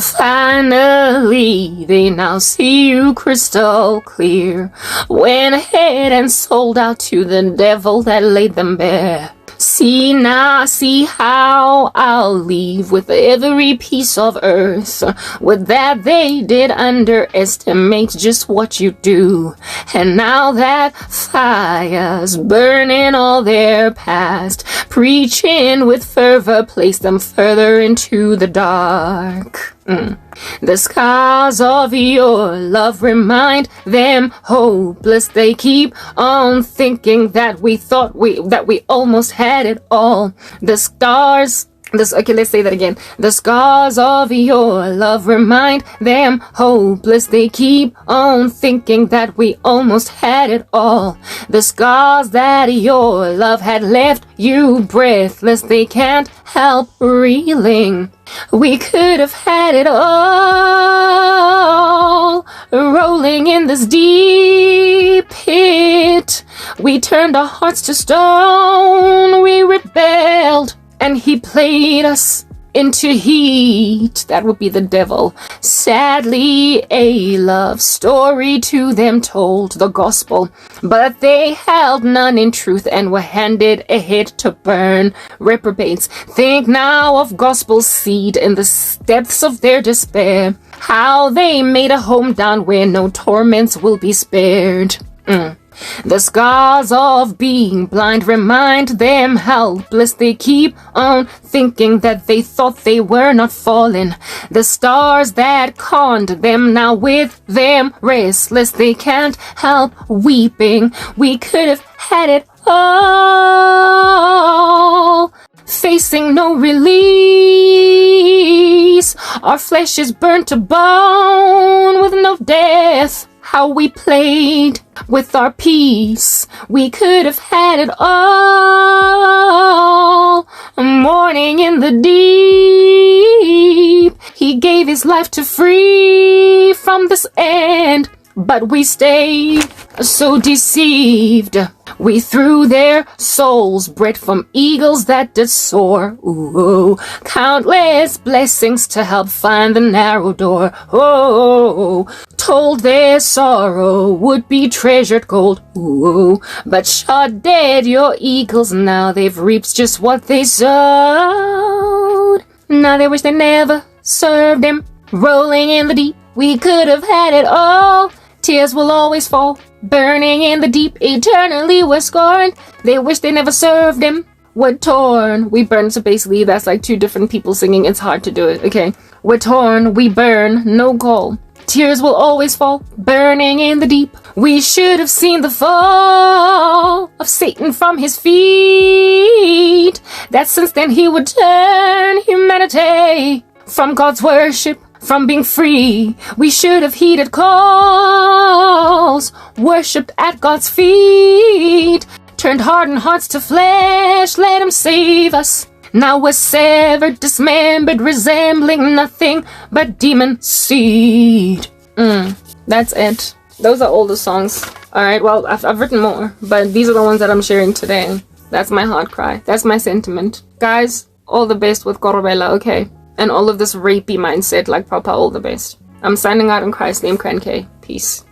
Finally, they now see you crystal clear, went ahead and sold out to the devil that laid them bare. See now, see how I'll leave with every piece of earth. With that they did underestimate just what you do. And now that fire's burning all their past, preaching with fervor, place them further into the dark. The scars of your love remind them hopeless. They keep on thinking that we thought we almost had it all. The scars. Okay, let's say that again. The scars of your love remind them hopeless. They keep on thinking that we almost had it all. The scars that your love had left you breathless. They can't help reeling. We could have had it all. Rolling in this deep pit. We turned our hearts to stone. We rebelled. And he played us into heat. That would be the devil. Sadly, a love story to them told, the gospel. But they held none in truth and were handed a head to burn. Reprobates, think now of gospel seed in the depths of their despair. How they made a home down where no torments will be spared. The scars of being blind remind them helpless. They keep on thinking that they thought they were not fallen. The stars that conned them now with them restless. They can't help weeping. We could have had it all. Facing no release. Our flesh is burnt to bone with no death. How we played with our peace. We could have had it all. Mourning in the deep. He gave his life to free from this end. But we stayed so deceived. We threw their souls bred from eagles that did soar. Ooh, countless blessings to help find the narrow door. Oh, told their sorrow would be treasured gold. Ooh, but shot dead your eagles now. They've reaped just what they sowed. Now they wish they never served him. Rolling in the deep, we could have had it all. Tears will always fall, burning in the deep, eternally we're scorned. They wish they never served him. We're torn, we burn. So basically, that's like two different people singing. It's hard to do it, okay? We're torn, we burn, no call. Tears will always fall, burning in the deep. We should have seen the fall of Satan from his feet. That since then he would turn humanity from God's worship. From being free, we should have heeded calls, worshipped at God's feet, turned hardened hearts to flesh, let him save us. Now we're severed, dismembered, resembling nothing but demon seed. That's it. Those are all the songs. Alright, well, I've written more, but these are the ones that I'm sharing today. That's my heart cry. That's my sentiment. Guys, all the best with Korobela, okay? And all of this rapey mindset, like proper all the best. I'm signing out in Christ's name, Cran K. Peace.